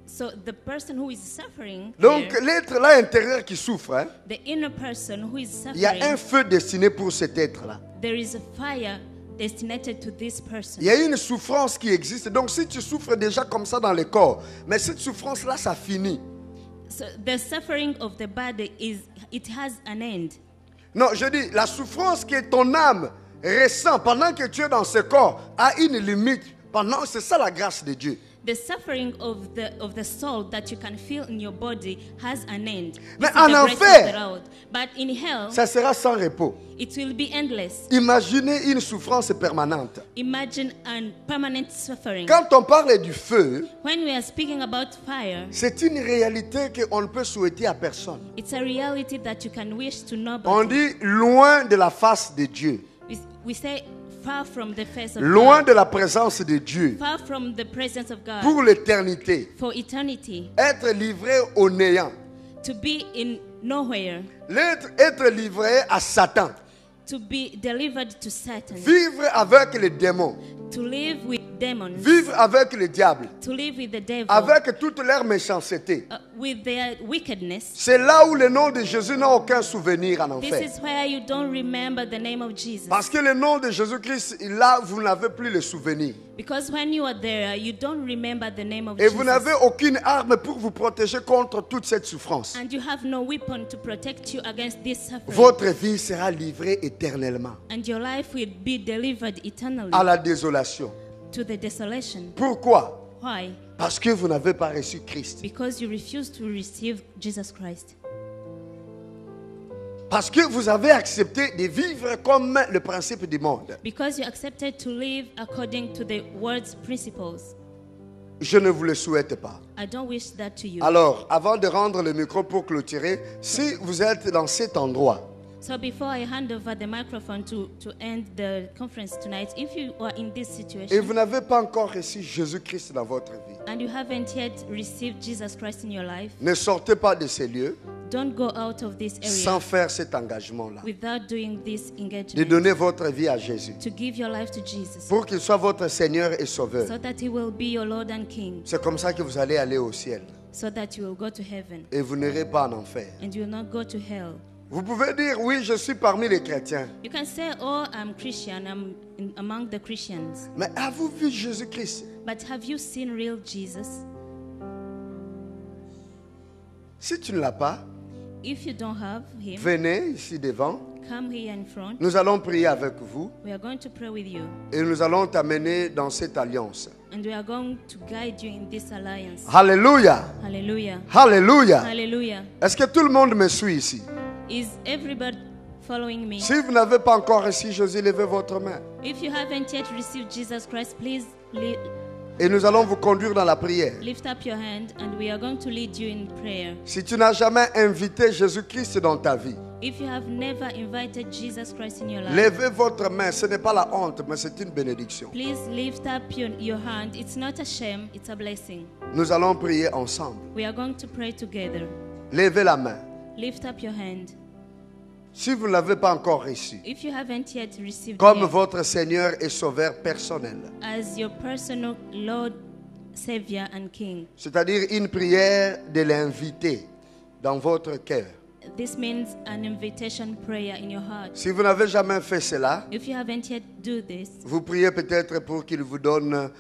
So the person who is suffering, donc there, l'être là intérieur qui souffre, hein, the inner person who is il y a un suffering, feu destiné pour cet être-là. there is a fire destined to this person. Il y a une souffrance qui existe. Donc si tu souffres déjà comme ça dans le corps, mais cette souffrance-là, ça finit. So the suffering of the body it has an end. Non, je dis, la souffrance que ton âme ressent pendant que tu es dans ce corps a une limite. C'est ça la grâce de Dieu. The suffering of the soul that you can feel in your body has an end. Mais This is en the grace of enfer, the Lord. But in hell, Ça sera sans repos. it will be endless. Imaginez une souffrance permanente. Imagine a permanent suffering. Quand on parle du feu, When we are speaking about fire, c'est une réalité qu'on ne peut souhaiter à personne. it's a reality that you can wish to know On about. dit loin de la face de Dieu, We say far from the face of loin God, de la présence de Dieu, far from the presence of God, pour l'éternité. for eternity, Être livré au néant. to be in nowhere, Être livré à Satan. to be delivered to Satan, Vivre avec les démons. to live with demons, Vivre avec le diable. to live with the devil, Avec toute leur méchanceté. with their wickedness. C'est là où le nom de Jésus n'a aucun souvenir en This enfer. is where you don't remember the name of Jesus. Parce que le nom de Jésus-Christ, là, vous n'avez plus le souvenir. Because when you are there, you don't remember the name of Et vous Jesus. n'avez aucune arme pour vous protéger contre toute cette souffrance. And you have no weapon to protect you against this suffering. Votre vie sera livrée éternellement And your life will be delivered eternally à la désolation. to the desolation. Pourquoi? Why? Parce que vous n'avez pas reçu Christ. Because you refuse to receive Jesus Christ. Parce que vous avez accepté de vivre comme le principe du monde. Because you accepted to live according to the world's principles. Je ne vous le souhaite pas. I don't wish that to you. Alors, avant de rendre le micro pour clôturer, si vous êtes dans cet endroit, So before I hand over the microphone to end the conference tonight, if you are in this et situation vous n'avez pas encore reçu Jésus-Christ dans votre vie, and you haven't yet received Jesus Christ in your life, ne sortez pas de ces lieux don't go out of this sans area faire cet engagement-là. without doing this De engagement, donner votre vie à Jésus to give your life to Jesus, pour qu'il soit votre Seigneur et Sauveur. so that He will be your Lord and King, C'est comme ça que vous allez aller au ciel so that you will go to heaven et vous n'irez pas en enfer. and you will not go to hell. Vous pouvez dire, oui, je suis parmi les chrétiens. You can say, oh, I'm Christian, among the Christians. Mais avez-vous vu Jésus-Christ? But have you seen real Jesus? Si tu ne l'as pas, If you don't have Him, venez ici devant. come here in front. Nous allons prier avec vous We are going to pray with you. et nous allons t'amener dans cette alliance. And we are going to guide you in this alliance. Alléluia. Hallelujah. Alléluia. Hallelujah. Est-ce que tout le monde me suit ici? Is everybody following me? Si vous n'avez pas encore reçu Jésus, levez votre main. If you haven't yet received Jesus Christ, please Et nous allons vous conduire dans la prière. lift up your hand and we are going to lead you in prayer. Si tu n'as jamais invité Jésus-Christ dans ta vie, If you have never invited Jesus Christ in your life, levez votre main. Ce n'est pas la honte, mais c'est une bénédiction. please lift up your hand. It's not a shame, it's a blessing. Nous allons prier ensemble. We are going to pray together. Levez la main. Lift up your hand. Si vous ne l'avez pas encore reçu, If you haven't yet received comme Him votre Seigneur et Sauveur personnel, as your personal Lord, Savior and King, c'est-à-dire une prière de l'inviter dans votre cœur. this means an invitation prayer in your heart. Si vous n'avez jamais fait cela, If you haven't yet do this, vous priez peut-être pour qu'il vous donne,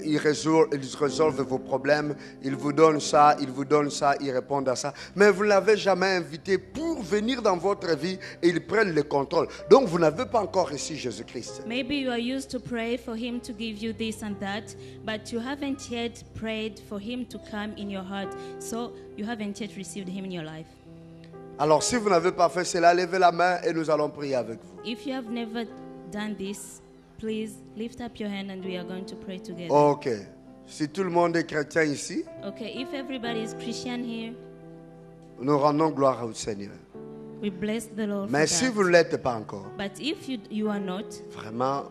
il résolve vos problèmes, il vous donne ça, il répond à ça. Mais vous ne l'avez jamais invité pour venir dans votre vie et il prenne le contrôle. Donc vous n'avez pas encore reçu Jésus-Christ. maybe you are used to pray for Him to give you this and that, but you haven't yet prayed for Him to come in your heart, so you haven't yet received Him in your life. Alors si vous n'avez pas fait cela, levez la main et nous allons prier avec vous. If you have never done this, please lift up your hand and we are going to pray together. Ok. Si tout le monde est chrétien ici, Okay, if everybody is Christian here, nous rendons gloire au Seigneur. we bless the Lord Mais for si that. vous ne l'êtes pas encore, But if you are not, vraiment,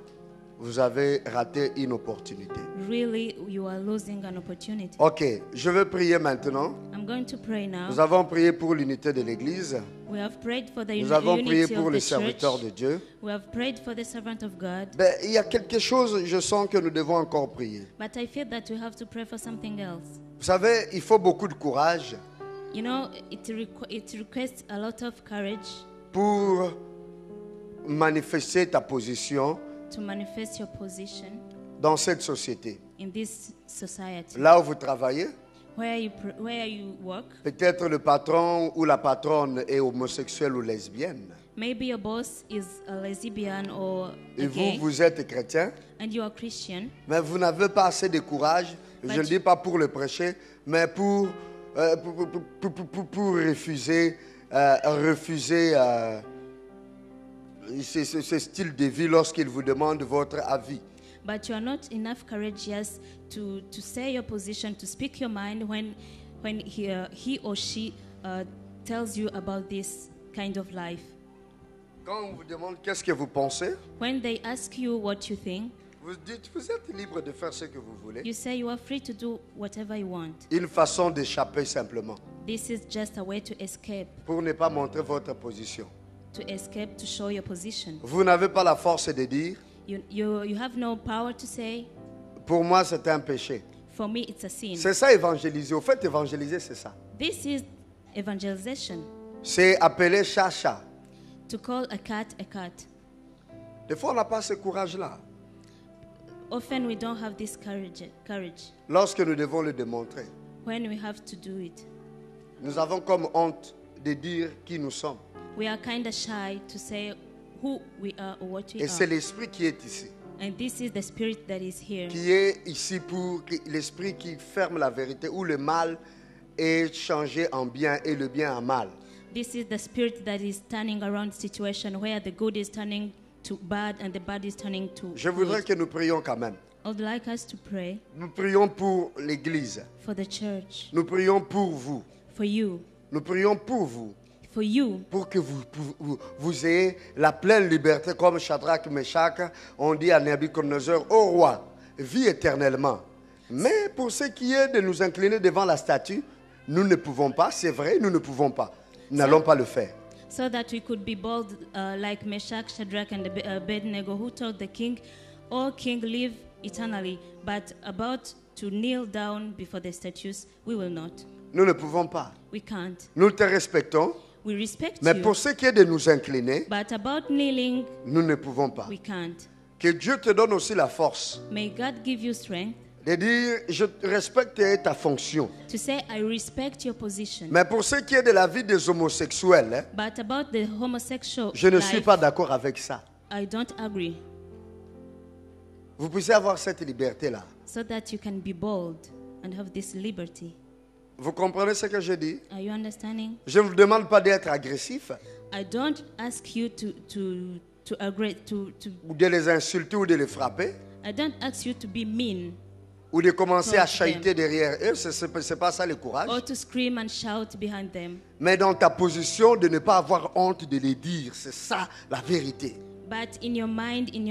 vous avez raté une opportunité. really you are losing an opportunity. Ok, je vais prier maintenant. I'm going to pray now. Nous avons prié pour l'unité de l'Église. We have prayed for the Nous avons prié unity pour of les the church. serviteurs de Dieu. We have prayed for the servant of God. Ben, il y a quelque chose, je sens que nous devons encore prier. But I feel that we have to pray for something else. Vous savez, il faut beaucoup de courage You know, it requests a lot of courage pour manifester ta position to manifest your position dans cette société. in this society. Là où vous travaillez, Where you work, peut-être le patron ou la patronne est homosexuel ou lesbienne. maybe your boss is a lesbian or a Et gay, vous êtes chrétien, and you are Christian, mais vous n'avez pas assez de courage, je ne dis pas pour le prêcher, mais pour refuser ce style de vie lorsqu'il vous demande votre avis. but you are not enough courageous to say your position, to speak your mind when he or she tells you about this kind of life. Quand on vous demande qu'est-ce que vous pensez, When they ask you what you think, vous dites vous êtes libre de faire ce que vous voulez. you say you are free to do whatever you want. Une façon d'échapper simplement, This is just a way to escape, pour ne pas montrer votre position. to show your position. Vous n'avez pas la force de dire, You have no power to say, pour moi c'est un péché. for me it's a sin. C'est ça évangéliser. Au fait, évangéliser c'est ça. This is evangelization, C'est appeler chat. to call a cat a cat. Des fois on n'a pas ce courage-là. Often we don't have this courage Lorsque nous devons le démontrer, when we have to do it. nous avons comme honte de dire qui nous sommes. We are kind of shy to say who we are or what we Et c'est are. l'esprit qui est ici. And this is the spirit that is here. Qui est ici pour l'esprit qui ferme la vérité, où le mal est changé en bien et le bien en mal. This is the spirit that is turning around situation where the good is turning to bad and the bad is turning to Je voudrais good. que nous prions quand même. I would like us to pray Nous prions pour l'Église. for the church, Nous prions pour vous. for you, Nous prions pour vous. for you, Pour que vous ayez la pleine liberté, comme Shadrach, Meshach, on dit à Nebuchadnezzar, ô roi, vis éternellement. Mais pour ce qui est de nous incliner devant la statue, nous ne pouvons pas, c'est vrai, nous ne pouvons pas. Nous n'allons pas le faire. so that we could be bold like Meshach, Shadrach, and Abednego, who told the king, "O king, live eternally." But about to kneel down before the statues, we will not. Nous ne pouvons pas. We can't. Nous te respectons, We respect mais you, pour ce qui est de nous incliner, but about kneeling, nous ne pouvons pas. we can't. Que Dieu te donne aussi la force May God give you strength de dire, je respecte ta fonction. to say, "I respect your position." Mais pour ce qui est de la vie des homosexuels, hein, But about the homosexual je ne life, suis pas d'accord avec ça. I don't agree. Vous puissiez avoir cette liberté-là. So that you can be bold and have this liberty. Vous comprenez ce que je dis? Are you understanding? Je ne vous demande pas d'être agressif I don't ask you to agree to ou de les insulter ou de les frapper I don't ask you to be mean ou de commencer à Towards chahuter derrière eux. Ce n'est pas ça le courage. or to scream and shout behind them. Mais dans ta position, de ne pas avoir honte de les dire. C'est ça la vérité. But in your mind, in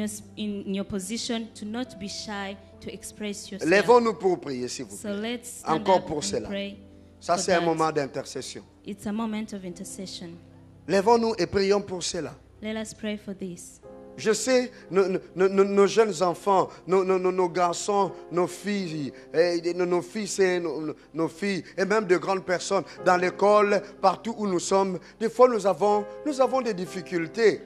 your position, to not be shy to express yourself. Lèvons-nous pour prier, s'il vous So plaît. let's stand Encore up pour and cela. pray. Ça, for c'est un that. moment d'intercession. It's a moment of intercession. Lèvons-nous et prions pour cela. Let us pray for this. Je sais, nos jeunes enfants, nos garçons, nos filles, nos fils et nos filles, et même de grandes personnes, dans l'école, partout où nous sommes, des fois nous avons des difficultés.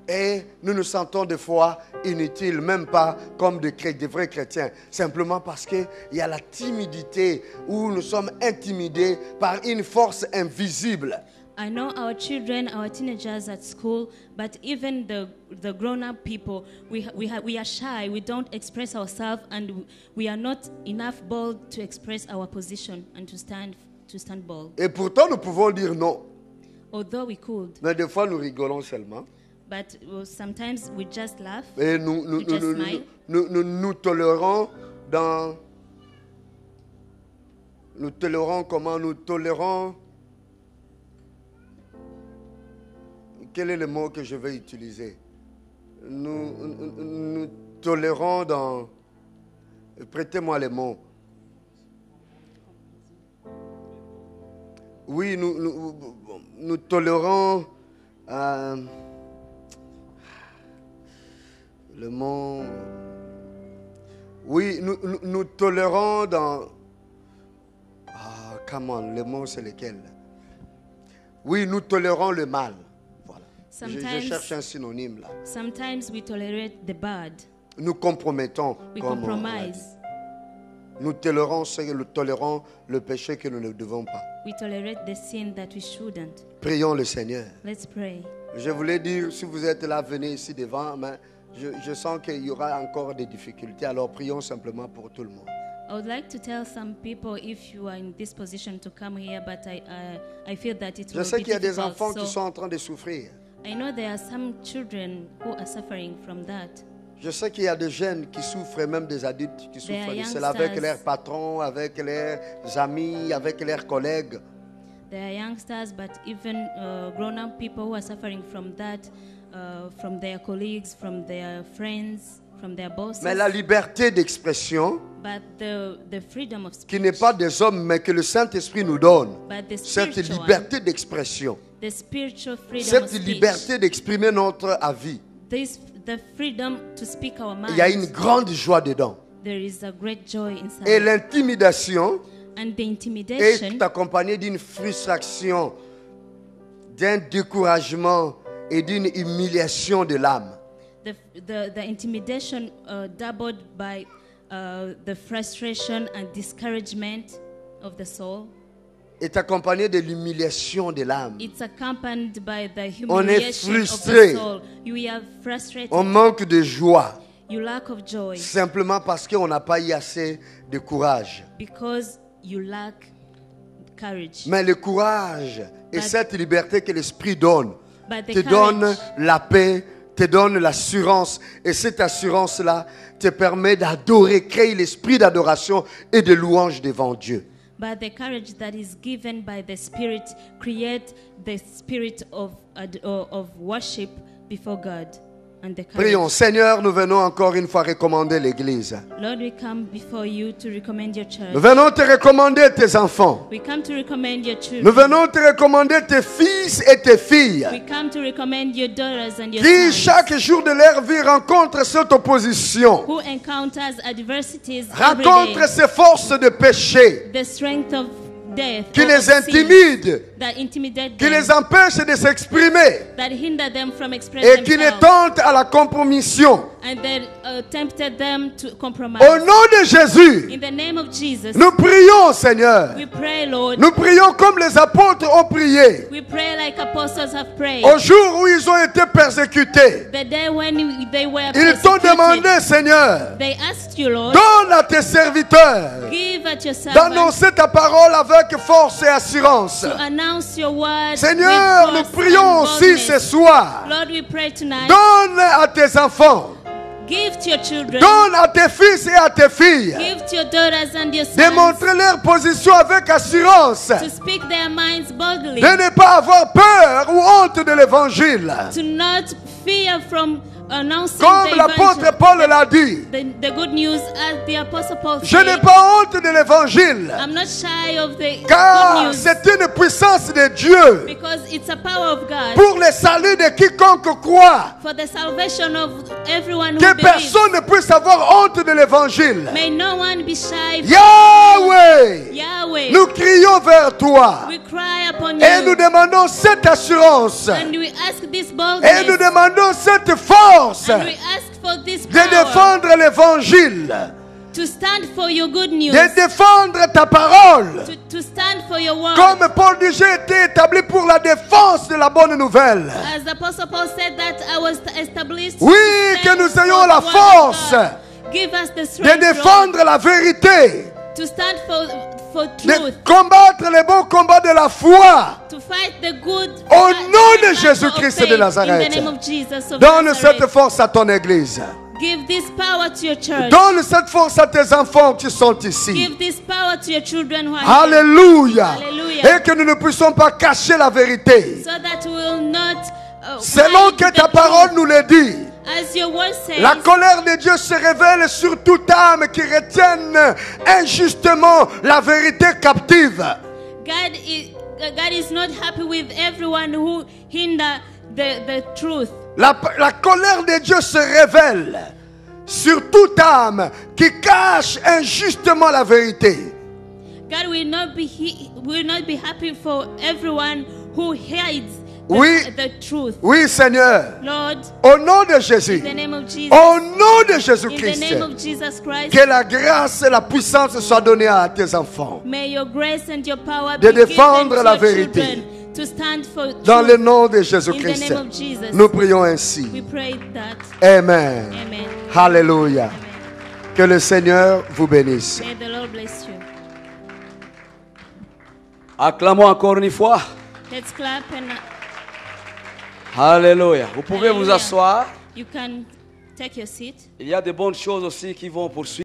Et nous nous sentons des fois inutiles, même pas comme des vrais chrétiens. Simplement parce qu'il y a la timidité, où nous sommes intimidés par une force invisible. I know our children, our teenagers at school, but even the grown-up people, we are shy. We don't express ourselves, and we are not enough bold to express our position and to stand bold. Et pourtant, nous pouvons dire non. Although we could, Mais des fois, nous rigolons seulement. but sometimes we just laugh. Et We just smile. nous tolérons dans... Nous tolérons comment? Nous tolérons... Quel est le mot que je vais utiliser? Nous tolérons dans... Prêtez-moi les mots. Oui, nous tolérons le mot. Oui, nous tolérons dans. Ah, come on, le mot c'est lequel? Oui, nous tolérons le mal. Voilà. Je cherche un synonyme là. Sometimes we tolerate the bad. Nous compromettons. We compromise. Nous tolérons le péché que nous ne devons pas. We tolerate the sin that we shouldn't. Prions le Seigneur. Let's pray. Je voulais dire, si vous êtes là, venez ici devant, mais je sens qu'il y aura encore des difficultés, alors prions simplement pour tout le monde. I would like to tell some people if you are in this position to come here, but I feel that it will Je sais be qu'il y a des difficult. enfants qui So sont en train de souffrir. I know there are some children who are suffering from that. Je sais qu'il y a des jeunes qui souffrent, et même des adultes qui There souffrent are de cela avec youngsters. leurs patrons, avec leurs amis, avec leurs collègues. There are youngsters, but even grown-up people who are suffering from that, from their colleagues, from their friends, from their bosses. Mais la liberté d'expression, But the freedom of qui speech, n'est pas des hommes, mais que le Saint-Esprit nous donne, but the cette spiritual one, liberté d'expression, the spiritual freedom of cette speech, liberté d'exprimer notre avis, the freedom to speak our il y a une minds, grande joie dedans. there is a great joy inside. Et l'intimidation And the est intimidation accompagnée d'une frustration, d'un découragement et d'une humiliation de l'âme. the intimidation doubled by the frustration and discouragement of the soul. Est accompagnée de l'humiliation de l'âme. It's accompanied by the On est humiliation of frustré. the soul. You are frustrated. On manque de joie, You lack of joy simplement parce qu'on n'a pas eu assez de courage. because you lack courage. Mais le courage et But- cette liberté que l'Esprit donne But the te donne courage, la paix, te donne l'assurance. Et cette assurance-là te permet d'adorer, créer l'esprit d'adoration et de louange devant Dieu. but the courage that is given by the Spirit create the spirit of worship before God. And the courage. Prions. Seigneur, nous venons encore une fois recommander l'Église. Lord, we come before you to recommend your church. Nous venons te recommander tes enfants. We come to recommend your Nous children. venons te recommander tes fils et tes filles We come to recommend your daughters and your qui sons chaque jour de leur vie rencontrent cette opposition, who encounters adversities every rencontrent day. ces forces de péché The strength of death qui or les of sin intimident, that intimidate qui them, les empêchent de s'exprimer that hinder them from expressing et qui les themselves, tentent à la compromission. and that tempted them to compromise. Au nom de Jésus, In the name of Jesus, nous prions, Seigneur. we pray, Lord. Nous prions comme les apôtres ont prié We pray like apostles have prayed. au jour où ils ont été persécutés. The day when they were Ils t'ont persecuted, demandé, Seigneur, they asked you, Lord, donne à tes serviteurs give at your servants d'annoncer ta parole avec force et assurance. to announce your word. Seigneur, with nous force prions and aussi ce boldness. soir. Lord, we pray tonight. Donne à tes enfants, Give to your children. donne à tes fils et à tes filles Give to your daughters and your sons. démontrer leur position avec assurance, To speak their minds boldly. de ne pas avoir peur ou honte de l'évangile. To not fear from announcing Comme the l'apôtre evangel- Paul l'a dit, the good news, as the apostle Paul je n'ai said. pas honte de l'évangile, I'm not shy of the good car news c'est une puissance de Dieu because it's a power of God pour le salut de quiconque croit. for the salvation of everyone who Que believes. personne ne puisse avoir honte de l'évangile. May no one be shy. Yahweh, Yahweh, nous crions vers toi we cry upon et nous you demandons cette assurance and we ask this et boldness nous demandons cette force and we ask for this de power défendre l'évangile, to stand for your good news, de défendre ta parole. to stand for your word. Comme Paul dit, j'ai été établi pour la défense de la bonne nouvelle. As the Apostle Paul said that I was established Oui, to stand que nous for ayons the la word of force God. Give us the de strength, Lord, défendre la vérité, to stand for truth, de combattre les bons combats de la foi. to fight the good Au fight nom de of Jésus-Christ faith, de Nazareth. in the name of Jesus of Donne Nazareth. cette force à ton église. Give this power to your church. Donne cette force à tes enfants qui sont ici. Give this power to your children who are here, Alléluia. Alléluia. Et que nous ne puissions pas cacher la vérité. so that we will not Selon hide que the ta parole truth. nous le dit. As your word says, La colère de Dieu se révèle sur toute âme qui retienne injustement la vérité captive. God God is not happy with everyone who hinder the truth. La colère de Dieu se révèle sur toute âme qui cache injustement la vérité. God will not be happy for everyone who hides the truth. Oui, Seigneur. Lord, au nom de Jésus, in the name of Jesus, au nom de in the Jésus-Christ, name of Jesus Christ, que la grâce et la puissance soient données à tes enfants. may your grace and your power De be given défendre to la your vérité. children to stand for Dans truth. le nom de In the Jésus-Christ, name of Jesus, nous prions ainsi. we pray that. Amen. Amen. Alléluia. Amen. Que le Seigneur vous bénisse. May the Lord bless you. Acclamons encore une fois. Let's clap and Alléluia. Vous pouvez vous Alléluia. asseoir. You can take your seat. Il y a de bonnes choses aussi qui vont poursuivre.